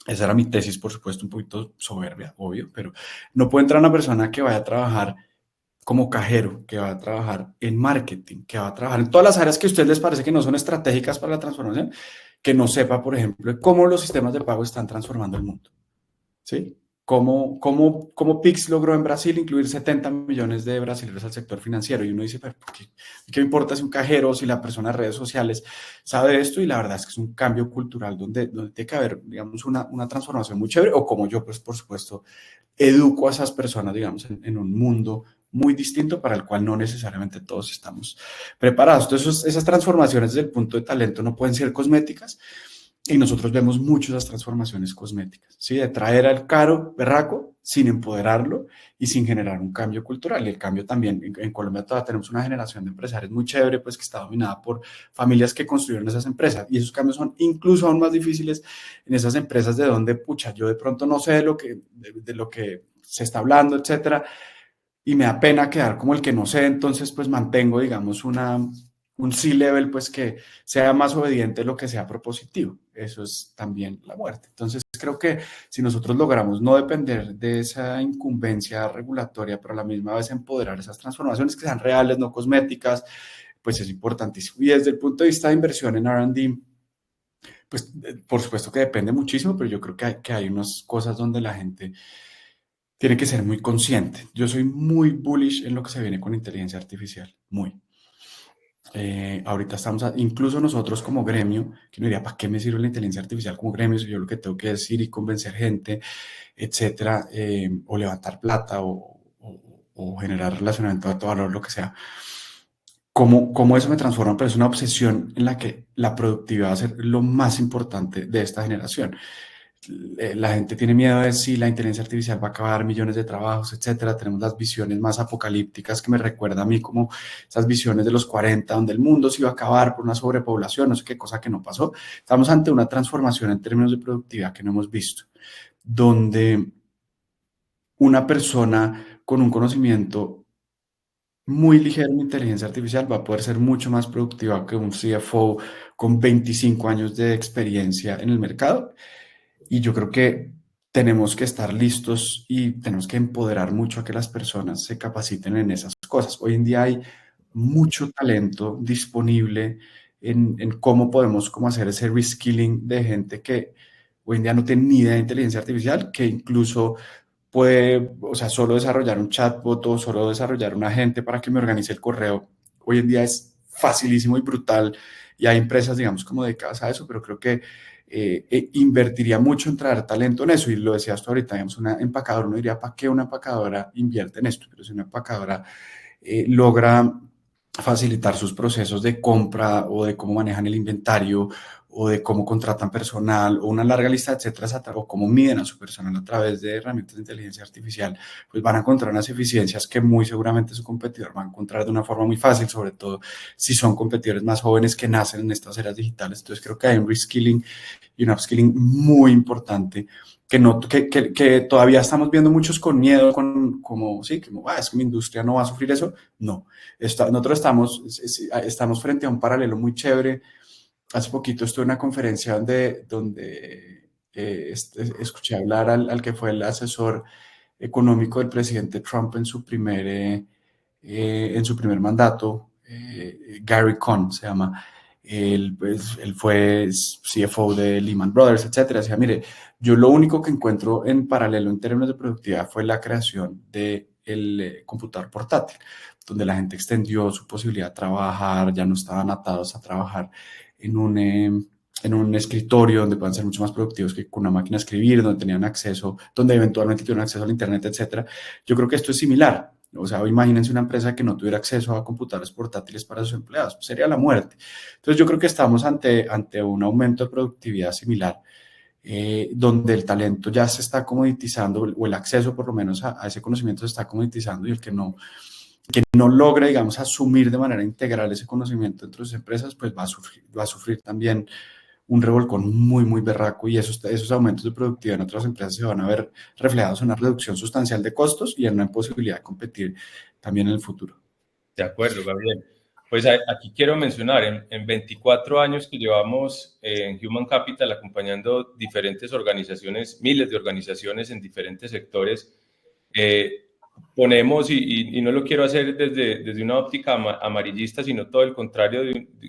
esa era mi tesis, por supuesto, un poquito soberbia, obvio, pero no puede entrar una persona que vaya a trabajar como cajero, que va a trabajar en marketing, que va a trabajar en todas las áreas que a ustedes les parece que no son estratégicas para la transformación, que no sepa, por ejemplo, cómo los sistemas de pago están transformando el mundo. ¿Sí? ¿Cómo Pix logró en Brasil incluir 70 millones de brasileños al sector financiero? Y uno dice, ¿pero qué importa si un cajero, si la persona de redes sociales sabe esto? Y la verdad es que es un cambio cultural donde tiene que haber, digamos, una transformación muy chévere, o como yo, pues, por supuesto, educo a esas personas, digamos, en un mundo muy distinto para el cual no necesariamente todos estamos preparados. Entonces, esas transformaciones desde el punto de talento no pueden ser cosméticas, Y nosotros vemos mucho esas transformaciones cosméticas, ¿sí? De traer al caro berraco sin empoderarlo y sin generar un cambio cultural. Y el cambio también, en Colombia todavía tenemos una generación de empresarios muy chévere, pues que está dominada por familias que construyeron esas empresas. Y esos cambios son incluso aún más difíciles en esas empresas de donde, pucha, yo de pronto no sé de lo que se está hablando, etcétera, y me da pena quedar como el que no sé, entonces pues mantengo, digamos, un C-level pues que sea más obediente de lo que sea propositivo. Eso es también la muerte. Entonces creo que si nosotros logramos no depender de esa incumbencia regulatoria, pero a la misma vez empoderar esas transformaciones que sean reales, no cosméticas, pues es importantísimo. Y desde el punto de vista de inversión en R&D, pues por supuesto que depende muchísimo, pero yo creo que hay unas cosas donde la gente tiene que ser muy consciente. Yo soy muy bullish en lo que se viene con inteligencia artificial, muy. Ahorita estamos, incluso nosotros como gremio, que no diría, ¿para qué me sirve la inteligencia artificial como gremio? Si yo lo que tengo que decir y convencer gente, etcétera, o levantar plata o generar relacionamiento de alto valor, lo que sea. ¿Cómo eso me transforma? Pero es una obsesión en la que la productividad va a ser lo más importante de esta generación. La gente tiene miedo de si la inteligencia artificial va a acabar millones de trabajos, etcétera. Tenemos las visiones más apocalípticas que me recuerda a mí como esas visiones de los 40, donde el mundo se iba a acabar por una sobrepoblación, no sé qué cosa que no pasó. Estamos ante una transformación en términos de productividad que no hemos visto, donde una persona con un conocimiento muy ligero en inteligencia artificial va a poder ser mucho más productiva que un CFO con 25 años de experiencia en el mercado. Y yo creo que tenemos que estar listos y tenemos que empoderar mucho a que las personas se capaciten en esas cosas. Hoy en día hay mucho talento disponible en cómo podemos hacer ese reskilling de gente que hoy en día no tiene ni idea de inteligencia artificial, que incluso puede, o sea, solo desarrollar un chatbot o solo desarrollar un agente para que me organice el correo. Hoy en día es facilísimo y brutal y hay empresas, digamos, como dedicadas a eso, pero creo que invertiría mucho en traer talento en eso. Y lo decías tú ahorita, digamos, una empacadora, uno diría, ¿para qué una empacadora invierte en esto? Pero si una empacadora logra facilitar sus procesos de compra o de cómo manejan el inventario o de cómo contratan personal o una larga lista, etcétera, o cómo miden a su personal a través de herramientas de inteligencia artificial, pues van a encontrar unas eficiencias que muy seguramente su competidor va a encontrar de una forma muy fácil, sobre todo si son competidores más jóvenes que nacen en estas eras digitales. Entonces creo que hay un reskilling y un upskilling muy importante que todavía estamos viendo muchos con miedo, es que mi industria no va a sufrir eso. No, nosotros estamos frente a un paralelo muy chévere. Hace poquito estuve en una conferencia donde escuché hablar al que fue el asesor económico del presidente Trump en su primer mandato, Gary Cohn se llama. Él fue CFO de Lehman Brothers, etcétera. Decía, mire, yo lo único que encuentro en paralelo en términos de productividad fue la creación del computador portátil, donde la gente extendió su posibilidad de trabajar, ya no estaban atados a trabajar en un escritorio donde puedan ser mucho más productivos que con una máquina de escribir, donde tenían acceso, donde eventualmente tuvieron acceso al internet, etcétera. Yo creo que esto es similar. O sea, imagínense una empresa que no tuviera acceso a computadores portátiles para sus empleados, pues sería la muerte. Entonces yo creo que estamos ante un aumento de productividad similar, donde el talento ya se está comoditizando, o el acceso por lo menos a ese conocimiento se está comoditizando, y el que no logre, digamos, asumir de manera integral ese conocimiento entre sus empresas, pues va a sufrir también un revolcón muy, muy berraco, y esos aumentos de productividad en otras empresas se van a ver reflejados en una reducción sustancial de costos y en una imposibilidad de competir también en el futuro. De acuerdo, Gabriel. Pues aquí quiero mencionar, en 24 años que llevamos en Human Capital acompañando diferentes organizaciones, miles de organizaciones en diferentes sectores, ponemos, y no lo quiero hacer desde una óptica amarillista, sino todo el contrario,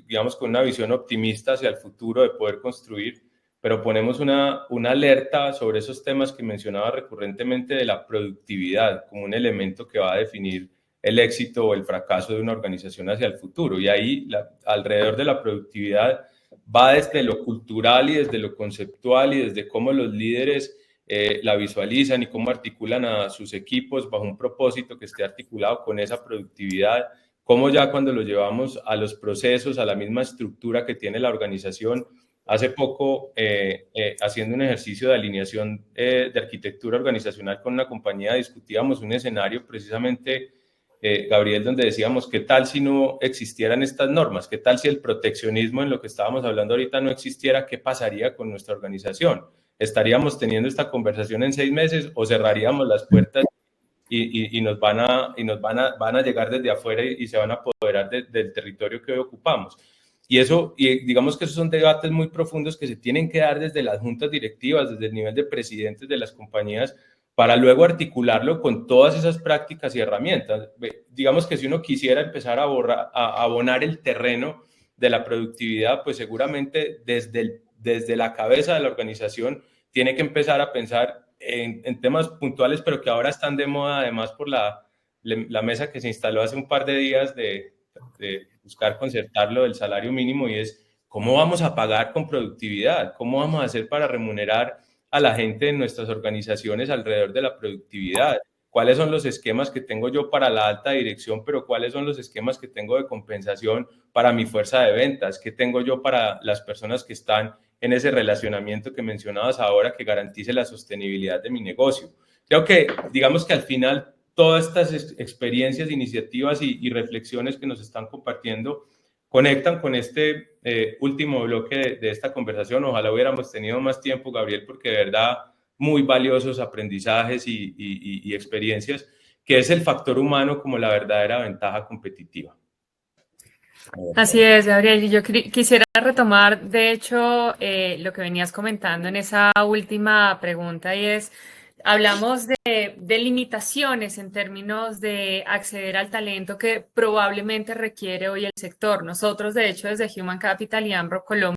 digamos con una visión optimista hacia el futuro de poder construir, pero ponemos una alerta sobre esos temas que mencionaba recurrentemente de la productividad como un elemento que va a definir el éxito o el fracaso de una organización hacia el futuro. Y ahí, alrededor de la productividad, va desde lo cultural y desde lo conceptual y desde cómo los líderes la visualizan y cómo articulan a sus equipos bajo un propósito que esté articulado con esa productividad, cómo ya cuando lo llevamos a los procesos, a la misma estructura que tiene la organización, Hace poco, haciendo un ejercicio de alineación de arquitectura organizacional con una compañía, discutíamos un escenario precisamente, Gabriel, donde decíamos, ¿qué tal si no existieran estas normas? ¿Qué tal si el proteccionismo en lo que estábamos hablando ahorita no existiera? ¿Qué pasaría con nuestra organización? ¿Estaríamos teniendo esta conversación en 6 meses o cerraríamos las puertas y nos van a llegar desde afuera y se van a apoderar del territorio que hoy ocupamos? Y eso, y digamos que esos son debates muy profundos que se tienen que dar desde las juntas directivas, desde el nivel de presidentes de las compañías, para luego articularlo con todas esas prácticas y herramientas. Digamos que si uno quisiera empezar a abonar el terreno de la productividad, pues seguramente desde la cabeza de la organización tiene que empezar a pensar en temas puntuales, pero que ahora están de moda, además por la mesa que se instaló hace un par de días de buscar concertarlo del salario mínimo, y es cómo vamos a pagar con productividad, cómo vamos a hacer para remunerar a la gente en nuestras organizaciones alrededor de la productividad, cuáles son los esquemas que tengo yo para la alta dirección, pero cuáles son los esquemas que tengo de compensación para mi fuerza de ventas, qué tengo yo para las personas que están en ese relacionamiento que mencionabas ahora, que garantice la sostenibilidad de mi negocio. Creo que, digamos que al final, todas estas experiencias, iniciativas y reflexiones que nos están compartiendo conectan con este último bloque de esta conversación. Ojalá hubiéramos tenido más tiempo, Gabriel, porque de verdad muy valiosos aprendizajes y experiencias, que es el factor humano como la verdadera ventaja competitiva. Así es, Gabriel. Y yo quisiera retomar, de hecho, lo que venías comentando en esa última pregunta, y es, hablamos de limitaciones en términos de acceder al talento que probablemente requiere hoy el sector. Nosotros, de hecho, desde Human Capital y Ambro Colombia,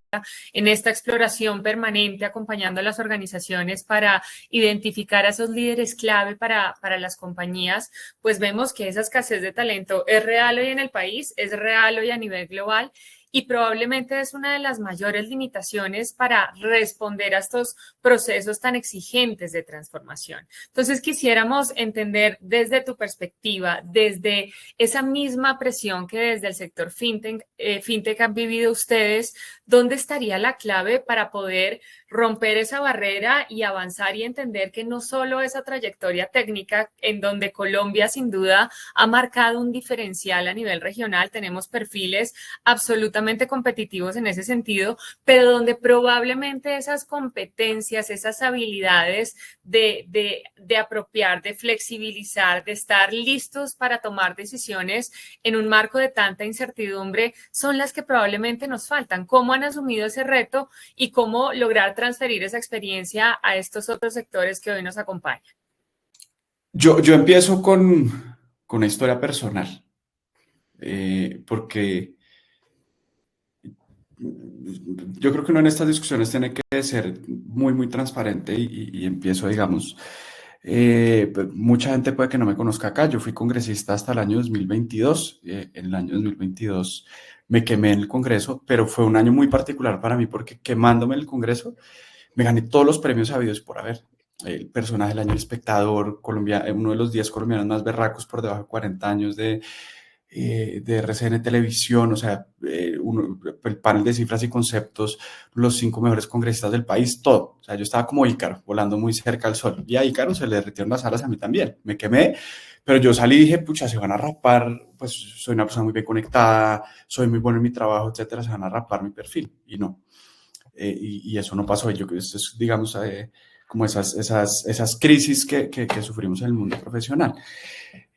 en esta exploración permanente, acompañando a las organizaciones para identificar a esos líderes clave para las compañías, pues vemos que esa escasez de talento es real hoy en el país, es real hoy a nivel global, y probablemente es una de las mayores limitaciones para responder a estos procesos tan exigentes de transformación. Entonces, quisiéramos entender desde tu perspectiva, desde esa misma presión que desde el sector fintech han vivido ustedes, ¿dónde estaría la clave para poder romper esa barrera y avanzar y entender que no solo esa trayectoria técnica, en donde Colombia sin duda ha marcado un diferencial a nivel regional, tenemos perfiles absolutamente competitivos en ese sentido, pero donde probablemente esas competencias, esas habilidades de apropiar, de flexibilizar, de estar listos para tomar decisiones en un marco de tanta incertidumbre, son las que probablemente nos faltan? ¿Cómo han asumido ese reto y cómo lograr transferir esa experiencia a estos otros sectores que hoy nos acompañan? Yo empiezo con una historia personal, porque yo creo que uno en estas discusiones tiene que ser muy, muy transparente y empiezo, digamos, pues mucha gente puede que no me conozca acá. Yo fui congresista hasta el año 2022. En el año 2022 me quemé en el Congreso, pero fue un año muy particular para mí porque quemándome en el Congreso me gané todos los premios habidos por haber. El personaje del año, el espectador, uno de los 10 colombianos más berracos por debajo de 40 años de RCN Televisión, o sea, el panel de cifras y conceptos, los 5 mejores congresistas del país, todo. O sea, yo estaba como Ícaro, volando muy cerca al sol. Y a Ícaro se le derritieron las alas, a mí también. Me quemé, pero yo salí y dije, pucha, se van a rapar, pues soy una persona muy bien conectada, soy muy bueno en mi trabajo, etcétera, se van a rapar mi perfil. Y no. Y eso no pasó. Yo creo que esto es, digamos, como esas crisis que sufrimos en el mundo profesional.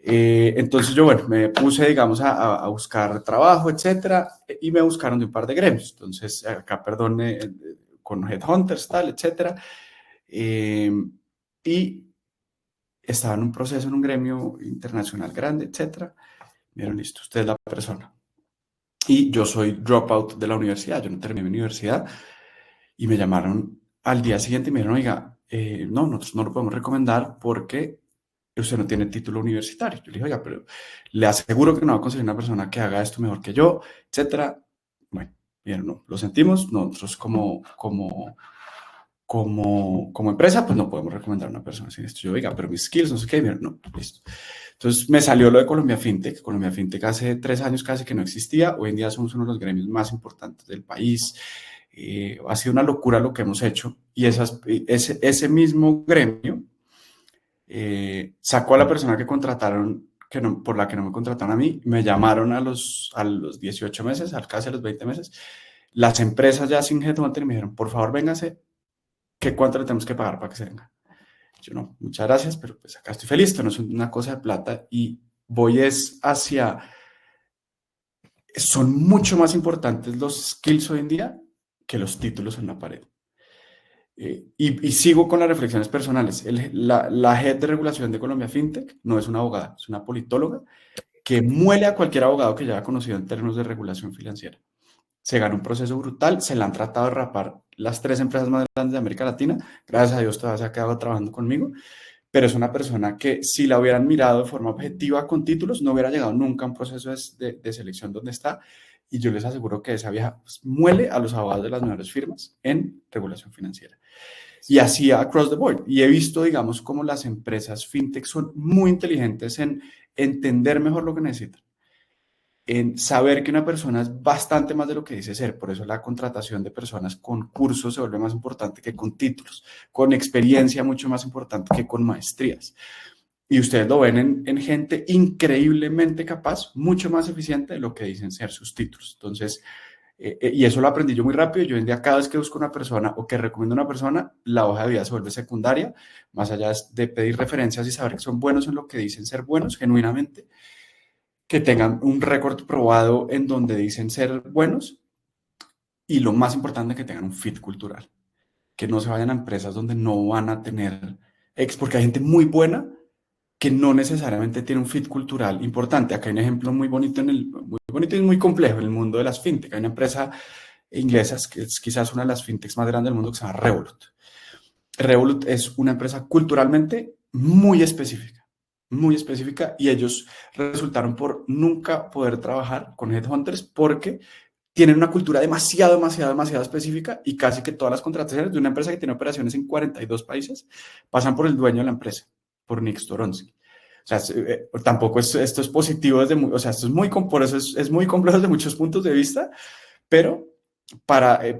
Entonces yo, bueno, me puse, digamos, a buscar trabajo, etcétera, y me buscaron de un par de gremios. Entonces, acá, perdón, con headhunters, tal, etcétera. Y estaba en un proceso en un gremio internacional grande, etcétera. Me dijeron, listo, usted es la persona. Y yo soy dropout de la universidad, yo no terminé mi universidad. Y me llamaron al día siguiente y me dijeron, oiga, no, nosotros no lo podemos recomendar porque usted no tiene título universitario. Yo le dije, oiga, pero le aseguro que no va a conseguir una persona que haga esto mejor que yo, etcétera. Bueno, bien, no, lo sentimos. Nosotros como empresa, pues no podemos recomendar a una persona sin esto. Yo, oiga, pero mis skills, no sé qué, bien, no, listo. Entonces me salió lo de Colombia Fintech. Colombia Fintech hace 3 años casi que no existía. Hoy en día somos uno de los gremios más importantes del país. Ha sido una locura lo que hemos hecho y ese mismo gremio sacó a la persona que contrataron, por la que no me contrataron a mí, me llamaron a los 18 meses, casi a los 20 meses, las empresas ya sin headhunter me dijeron, por favor, véngase, ¿qué cuánto le tenemos que pagar para que se venga? Yo no, muchas gracias, pero pues acá estoy feliz, esto no es una cosa de plata y voy es hacia, son mucho más importantes los skills hoy en día que los títulos en la pared. Y sigo con las reflexiones personales. La head de regulación de Colombia FinTech no es una abogada, es una politóloga que muele a cualquier abogado que ya haya conocido en términos de regulación financiera. Se ganó un proceso brutal, se la han tratado de rapar las 3 empresas más grandes de América Latina. Gracias a Dios todavía se ha quedado trabajando conmigo, pero es una persona que si la hubieran mirado de forma objetiva con títulos, no hubiera llegado nunca a un proceso de selección donde está. Y yo les aseguro que esa vieja pues, muele a los abogados de las mejores firmas en regulación financiera. Y así across the board. Y he visto, digamos, cómo las empresas fintech son muy inteligentes en entender mejor lo que necesitan, en saber que una persona es bastante más de lo que dice ser. Por eso la contratación de personas con cursos se vuelve más importante que con títulos, con experiencia mucho más importante que con maestrías. Y ustedes lo ven en gente increíblemente capaz, mucho más eficiente de lo que dicen ser sus títulos. Entonces, y eso lo aprendí yo muy rápido. Yo hoy en día cada vez que busco una persona o que recomiendo a una persona, la hoja de vida se vuelve secundaria, más allá de pedir referencias y saber que son buenos en lo que dicen ser buenos, genuinamente, que tengan un récord probado en donde dicen ser buenos y lo más importante, que tengan un fit cultural, que no se vayan a empresas donde no van a tener porque hay gente muy buena que no necesariamente tiene un fit cultural importante. Acá hay un ejemplo muy bonito, muy bonito y muy complejo en el mundo de las fintech. Hay una empresa inglesa que es quizás una de las fintechs más grandes del mundo que se llama Revolut. Revolut es una empresa culturalmente muy específica y ellos resultaron por nunca poder trabajar con headhunters porque tienen una cultura demasiado específica y casi que todas las contrataciones de una empresa que tiene operaciones en 42 países pasan por el dueño de la empresa, por Nick Storonsky. O sea, tampoco esto es positivo o sea, esto es por eso es muy complejo desde muchos puntos de vista, pero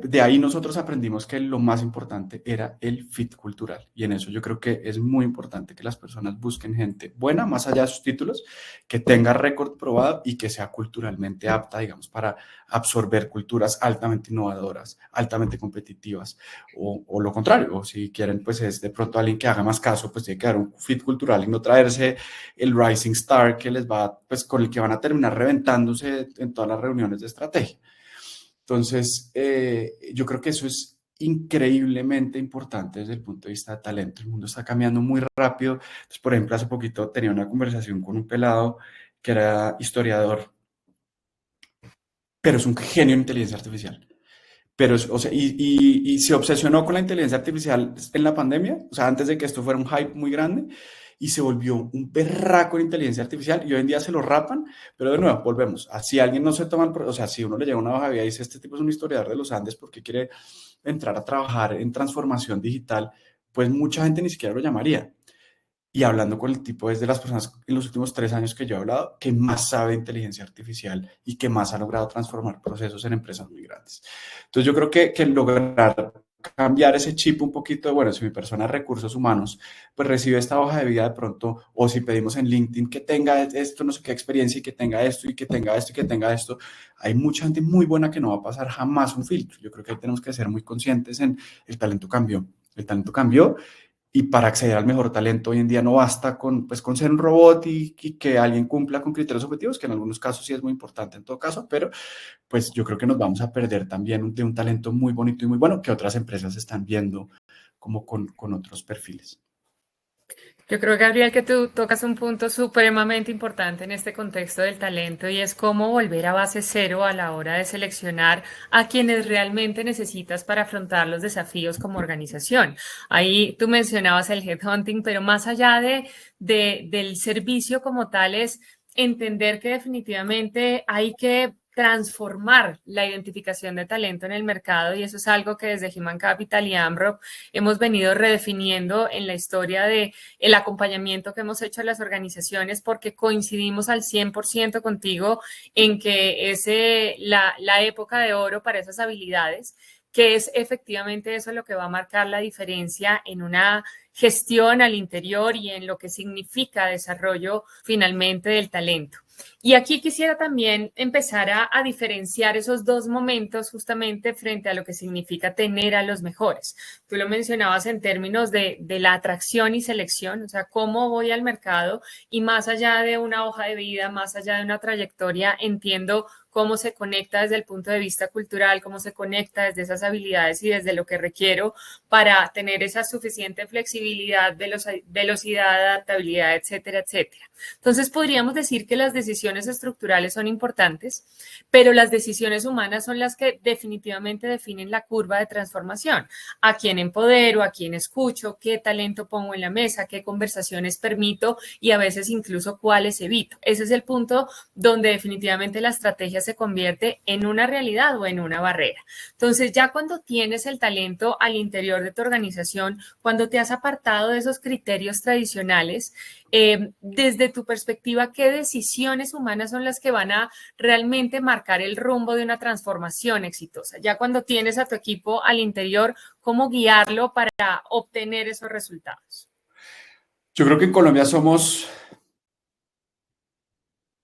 de ahí nosotros aprendimos que lo más importante era el fit cultural y en eso yo creo que es muy importante que las personas busquen gente buena, más allá de sus títulos, que tenga récord probado y que sea culturalmente apta, digamos, para absorber culturas altamente innovadoras, altamente competitivas o lo contrario, o si quieren pues es de pronto alguien que haga más caso, pues tiene que dar un fit cultural y no traerse el rising star que les va, pues con el que van a terminar reventándose en todas las reuniones de estrategia. Entonces, yo creo que eso es increíblemente importante desde el punto de vista de talento. El mundo está cambiando muy rápido. Entonces, por ejemplo, hace poquito tenía una conversación con un pelado que era historiador, pero es un genio en inteligencia artificial. Pero, o sea, y se obsesionó con la inteligencia artificial en la pandemia, o sea, antes de que esto fuera un hype muy grande, y se volvió un berraco en inteligencia artificial, y hoy en día se lo rapan, pero de nuevo, volvemos, si alguien no se toma, o sea, si uno le llega una hoja de vida y dice, este tipo es un historiador de los Andes porque quiere entrar a trabajar en transformación digital, pues mucha gente ni siquiera lo llamaría. Y hablando con el tipo es de las personas en los últimos 3 años que yo he hablado, que más sabe de inteligencia artificial y que más ha logrado transformar procesos en empresas muy grandes. Entonces yo creo que lograr cambiar ese chip un poquito de, bueno, si mi persona de recursos humanos pues recibe esta hoja de vida de pronto, o si pedimos en LinkedIn que tenga esto, no sé qué experiencia y que tenga esto y que tenga esto y que tenga esto, hay mucha gente muy buena que no va a pasar jamás un filtro. Yo creo que ahí tenemos que ser muy conscientes en el talento cambió. El talento cambió. Y para acceder al mejor talento hoy en día no basta con ser un robot y que alguien cumpla con criterios objetivos, que en algunos casos sí es muy importante en todo caso, pero pues yo creo que nos vamos a perder también de un talento muy bonito y muy bueno que otras empresas están viendo como con otros perfiles. Yo creo, Gabriel, que tú tocas un punto supremamente importante en este contexto del talento y es cómo volver a base cero a la hora de seleccionar a quienes realmente necesitas para afrontar los desafíos como organización. Ahí tú mencionabas el headhunting, pero más allá del servicio como tal es entender que definitivamente hay que transformar la identificación de talento en el mercado y eso es algo que desde Human Capital y AmRock hemos venido redefiniendo en la historia de el acompañamiento que hemos hecho a las organizaciones porque coincidimos al 100% contigo en que es la época de oro para esas habilidades que es efectivamente eso lo que va a marcar la diferencia en una gestión al interior y en lo que significa desarrollo finalmente del talento. Y aquí quisiera también empezar a diferenciar esos dos momentos justamente frente a lo que significa tener a los mejores. Tú lo mencionabas en términos de la atracción y selección, o sea, cómo voy al mercado y más allá de una hoja de vida, más allá de una trayectoria, entiendo cómo se conecta desde el punto de vista cultural, cómo se conecta desde esas habilidades y desde lo que requiero para tener esa suficiente flexibilidad, velocidad, adaptabilidad, etcétera, etcétera. Entonces, podríamos decir que las decisiones estructurales son importantes, pero las decisiones humanas son las que definitivamente definen la curva de transformación. A quién empodero, a quién escucho, qué talento pongo en la mesa, qué conversaciones permito y a veces incluso cuáles evito. Ese es el punto donde definitivamente la estrategia se convierte en una realidad o en una barrera. Entonces, ya cuando tienes el talento al interior de tu organización, cuando te has apartado de esos criterios tradicionales, desde tu perspectiva, ¿qué decisiones humanas son las que van a realmente marcar el rumbo de una transformación exitosa? Ya cuando tienes a tu equipo al interior, ¿cómo guiarlo para obtener esos resultados? Yo creo que en Colombia somos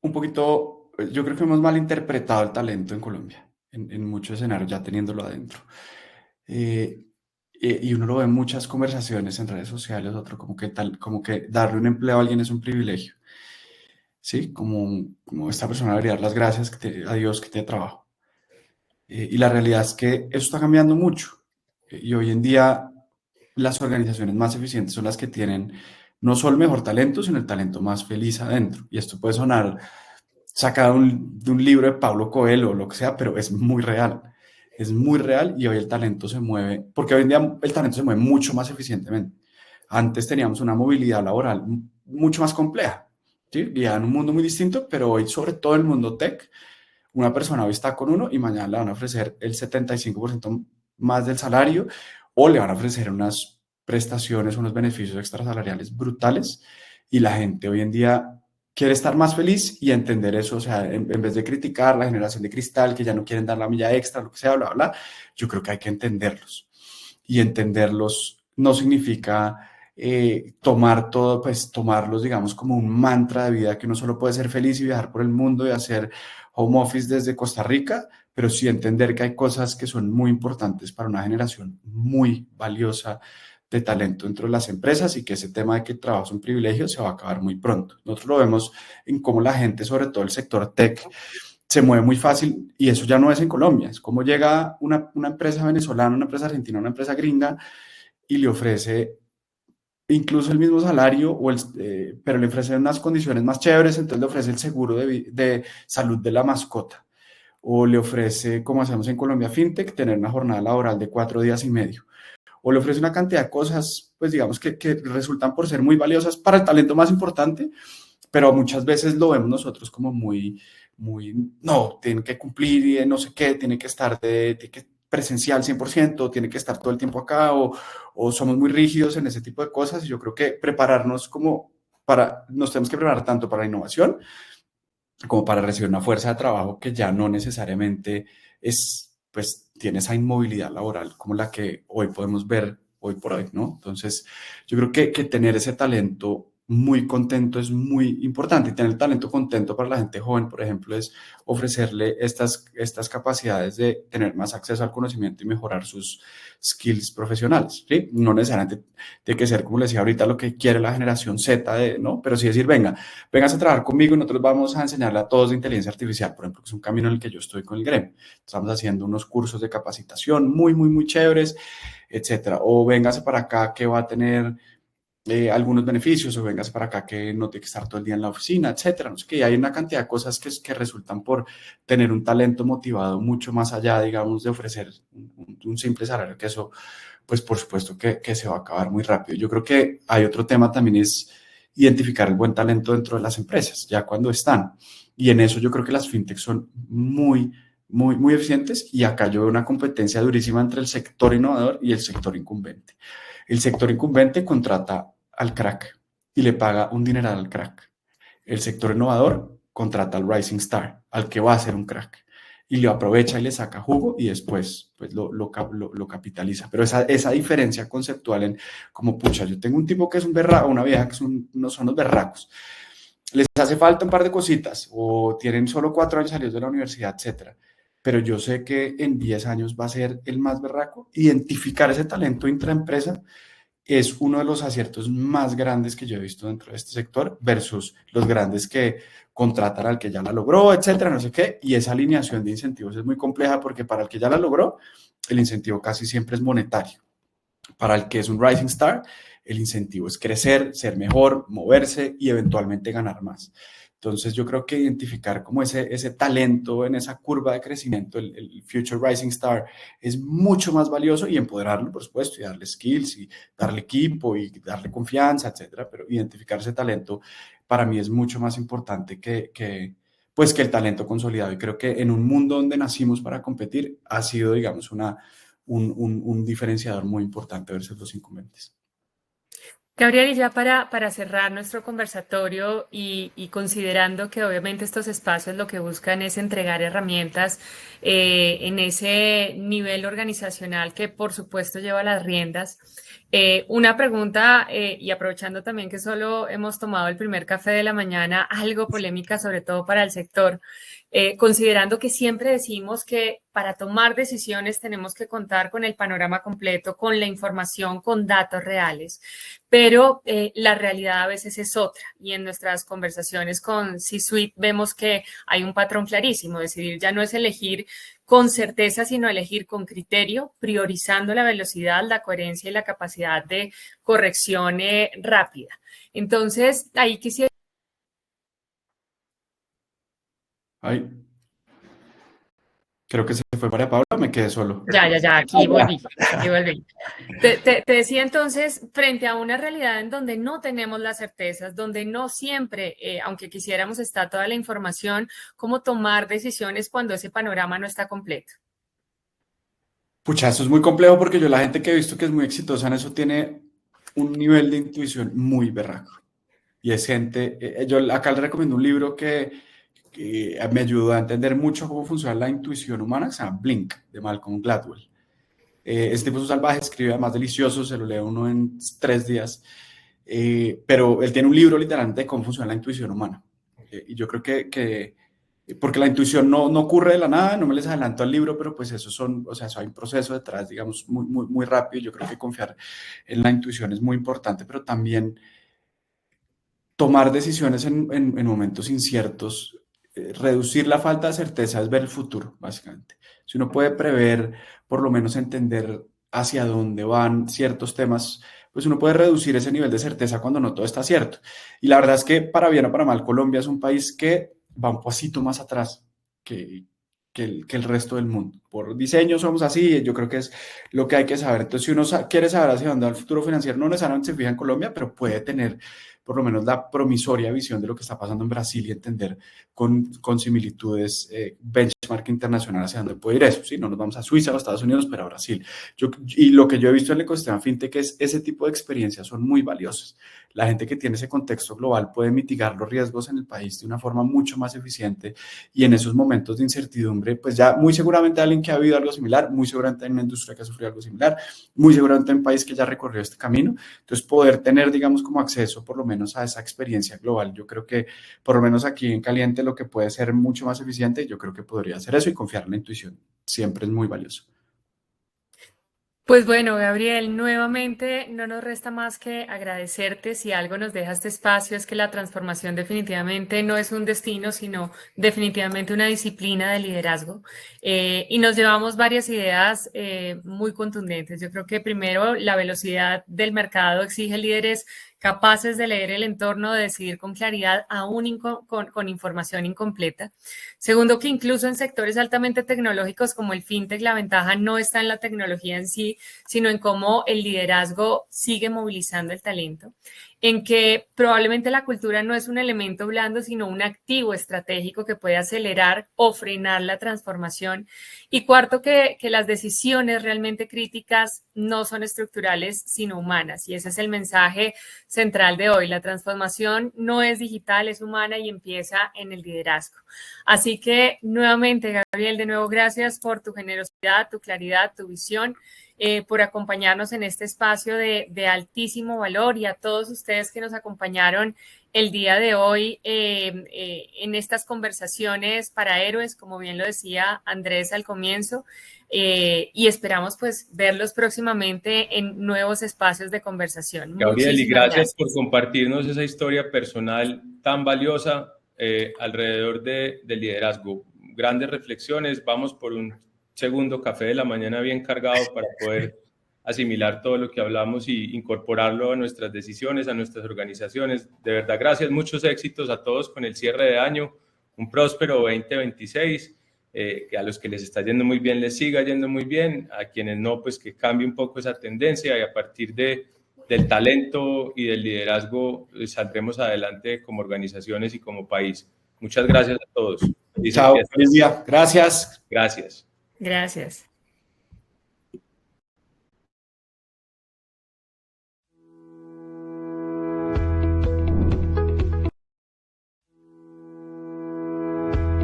un poquito, yo creo que hemos malinterpretado el talento en Colombia, en muchos escenarios, ya teniéndolo adentro. Y uno lo ve en muchas conversaciones en redes sociales, otro como que darle un empleo a alguien es un privilegio, ¿sí? Como esta persona debería dar las gracias a Dios que tiene trabajo. Y la realidad es que eso está cambiando mucho. Y hoy en día las organizaciones más eficientes son las que tienen no solo el mejor talento, sino el talento más feliz adentro. Y esto puede sonar sacado de un libro de Paulo Coelho o lo que sea, pero es muy real. Es muy real y hoy el talento se mueve, porque hoy en día el talento se mueve mucho más eficientemente. Antes teníamos una movilidad laboral mucho más compleja, ¿sí? Y en un mundo muy distinto, pero hoy, sobre todo el mundo tech, una persona hoy está con uno y mañana le van a ofrecer el 75% más del salario o le van a ofrecer unas prestaciones, unos beneficios extrasalariales brutales y la gente hoy en día quiere estar más feliz y entender eso, o sea, en vez de criticar la generación de cristal, que ya no quieren dar la milla extra, lo que sea, bla, bla, bla, yo creo que hay que entenderlos. Y entenderlos no significa tomar todo, pues tomarlos, digamos, como un mantra de vida, que uno solo puede ser feliz y viajar por el mundo y hacer home office desde Costa Rica, pero sí entender que hay cosas que son muy importantes para una generación muy valiosa de talento dentro de las empresas y que ese tema de que el trabajo es un privilegio se va a acabar muy pronto. Nosotros lo vemos en cómo la gente, sobre todo el sector tech, se mueve muy fácil y eso ya no es en Colombia. Es como llega una empresa venezolana, una empresa argentina, una empresa gringa y le ofrece incluso el mismo salario, pero le ofrece unas condiciones más chéveres, entonces le ofrece el seguro de salud de la mascota o le ofrece, como hacemos en Colombia, FinTech, tener una jornada laboral de 4 días y medio o le ofrece una cantidad de cosas, pues digamos que resultan por ser muy valiosas para el talento más importante, pero muchas veces lo vemos nosotros como no, tiene que cumplir y no sé qué, tiene que estar tiene que presencial 100%, tiene que estar todo el tiempo acá, o somos muy rígidos en ese tipo de cosas, y yo creo que nos tenemos que preparar tanto para la innovación, como para recibir una fuerza de trabajo que ya no necesariamente pues tiene esa inmovilidad laboral como la que hoy podemos ver hoy por hoy, ¿no? Entonces, yo creo que tener ese talento muy contento es muy importante y tener el talento contento para la gente joven, por ejemplo, es ofrecerle estas capacidades de tener más acceso al conocimiento y mejorar sus skills profesionales, ¿sí? No necesariamente tiene que ser, como les decía ahorita, lo que quiere la generación Z, ¿no? Pero sí decir, vengas a trabajar conmigo y nosotros vamos a enseñarle a todos de inteligencia artificial, por ejemplo, que es un camino en el que yo estoy con el gremio. Estamos haciendo unos cursos de capacitación muy, muy, muy chéveres, etcétera. O véngase para acá que va a tener algunos beneficios, o vengas para acá que no tiene que estar todo el día en la oficina, etcétera. No sé qué. Hay una cantidad de cosas que resultan por tener un talento motivado mucho más allá, digamos, de ofrecer un simple salario, que eso, pues por supuesto que se va a acabar muy rápido. Yo creo que hay otro tema también, es identificar el buen talento dentro de las empresas, ya cuando están. Y en eso yo creo que las fintechs son muy, muy, muy eficientes, y acá yo veo una competencia durísima entre el sector innovador y el sector incumbente. El sector incumbente contrata al crack y le paga un dineral al crack. El sector innovador contrata al rising star, al que va a ser un crack. y lo aprovecha y le saca jugo y después pues lo capitaliza. Pero esa diferencia conceptual en como, pucha, yo tengo un tipo que es un berraco, una vieja que no son los berracos, les hace falta un par de cositas o tienen solo 4 años salidos de la universidad, etcétera. Pero yo sé que en 10 años va a ser el más berraco. Identificar ese talento intraempresa es uno de los aciertos más grandes que yo he visto dentro de este sector versus los grandes que contratan al que ya la logró, etcétera, no sé qué. Y esa alineación de incentivos es muy compleja porque para el que ya la logró, el incentivo casi siempre es monetario. Para el que es un Rising Star, el incentivo es crecer, ser mejor, moverse y eventualmente ganar más. Entonces yo creo que identificar como ese talento en esa curva de crecimiento, el Future Rising Star, es mucho más valioso y empoderarlo, por supuesto, y darle skills y darle equipo y darle confianza, etcétera. Pero identificar ese talento para mí es mucho más importante pues que el talento consolidado. Y creo que en un mundo donde nacimos para competir ha sido, digamos, un diferenciador muy importante versus los incumbentes. Gabriel, y ya para cerrar nuestro conversatorio y considerando que obviamente estos espacios lo que buscan es entregar herramientas en ese nivel organizacional que por supuesto lleva las riendas, una pregunta y aprovechando también que solo hemos tomado el primer café de la mañana, algo polémica sobre todo para el sector. Considerando que siempre decimos que para tomar decisiones tenemos que contar con el panorama completo, con la información, con datos reales, pero la realidad a veces es otra y en nuestras conversaciones con C-Suite vemos que hay un patrón clarísimo, decidir ya no es elegir con certeza, sino elegir con criterio, priorizando la velocidad, la coherencia y la capacidad de corrección rápida. Entonces, ahí quisiera... Ay, creo que se fue María Paula, me quedé solo. Ya, aquí volví, aquí volví. Te decía entonces, frente a una realidad en donde no tenemos las certezas, donde no siempre, aunque quisiéramos, está toda la información, ¿cómo tomar decisiones cuando ese panorama no está completo? Pucha, eso es muy complejo porque yo la gente que he visto que es muy exitosa en eso tiene un nivel de intuición muy berraco. Y es gente, yo acá le recomiendo un libro que me ayudó a entender mucho cómo funciona la intuición humana, que se llama Blink, de Malcolm Gladwell. Este tipo es un salvaje, escribe además delicioso, se lo lee uno en 3 días, pero él tiene un libro literalmente de cómo funciona la intuición humana. Y yo creo que porque la intuición no ocurre de la nada, no me les adelanto al libro, pero pues o sea, eso hay un proceso detrás, digamos, muy rápido. Yo creo que confiar en la intuición es muy importante, pero también tomar decisiones en momentos inciertos, reducir la falta de certeza es ver el futuro, básicamente. Si uno puede prever, por lo menos entender hacia dónde van ciertos temas, pues uno puede reducir ese nivel de certeza cuando no todo está cierto. Y la verdad es que para bien o para mal, Colombia es un país que va un pasito más atrás que el resto del mundo. Por diseño somos así, yo creo que es lo que hay que saber. Entonces, si uno quiere saber hacia dónde va el futuro financiero, no necesariamente se fija en Colombia, pero puede tener por lo menos la promisoria visión de lo que está pasando en Brasil y entender con similitudes benchmark internacional hacia dónde puede ir eso. ¿Sí? No nos vamos a Suiza o a Estados Unidos, pero a Brasil. Y lo que yo he visto en el ecosistema fintech es ese tipo de experiencias son muy valiosas. La gente que tiene ese contexto global puede mitigar los riesgos en el país de una forma mucho más eficiente y en esos momentos de incertidumbre, pues ya muy seguramente alguien que ha vivido algo similar, muy seguramente en una industria que ha sufrido algo similar, muy seguramente en un país que ya recorrió este camino. Entonces, poder tener, digamos, como acceso por lo menos a esa experiencia global, yo creo que por lo menos aquí en Caliente lo que puede ser mucho más eficiente, yo creo que podría ser eso y confiar en la intuición. Siempre es muy valioso. Pues bueno, Gabriel, nuevamente no nos resta más que agradecerte. Si algo nos deja este espacio es que la transformación definitivamente no es un destino, sino definitivamente una disciplina de liderazgo. Y nos llevamos varias ideas muy contundentes. Yo creo que primero la velocidad del mercado exige líderes capaces de leer el entorno, de decidir con claridad, aún con información incompleta. Segundo, que incluso en sectores altamente tecnológicos como el fintech, la ventaja no está en la tecnología en sí, sino en cómo el liderazgo sigue movilizando el talento, en que probablemente la cultura no es un elemento blando, sino un activo estratégico que puede acelerar o frenar la transformación. Y cuarto, que las decisiones realmente críticas no son estructurales, sino humanas. Y ese es el mensaje central de hoy. La transformación no es digital, es humana y empieza en el liderazgo. Así que nuevamente, Gabriel, de nuevo, gracias por tu generosidad, tu claridad, tu visión, por acompañarnos en este espacio de altísimo valor, y a todos ustedes que nos acompañaron el día de hoy en estas conversaciones para héroes, como bien lo decía Andrés al comienzo, y esperamos pues verlos próximamente en nuevos espacios de conversación. Gabriel, y Muchísimas gracias por compartirnos esa historia personal tan valiosa alrededor del liderazgo. Grandes reflexiones. Vamos por un segundo café de la mañana bien cargado para poder asimilar todo lo que hablamos y incorporarlo a nuestras decisiones, a nuestras organizaciones. De verdad, gracias. Muchos éxitos a todos con el cierre de año. Un próspero 2026. Que a los que les está yendo muy bien les siga yendo muy bien. A quienes no, pues que cambie un poco esa tendencia, y a partir del talento y del liderazgo saldremos adelante como organizaciones y como país. Muchas gracias a todos. Chao, feliz día. Gracias. Gracias. Gracias.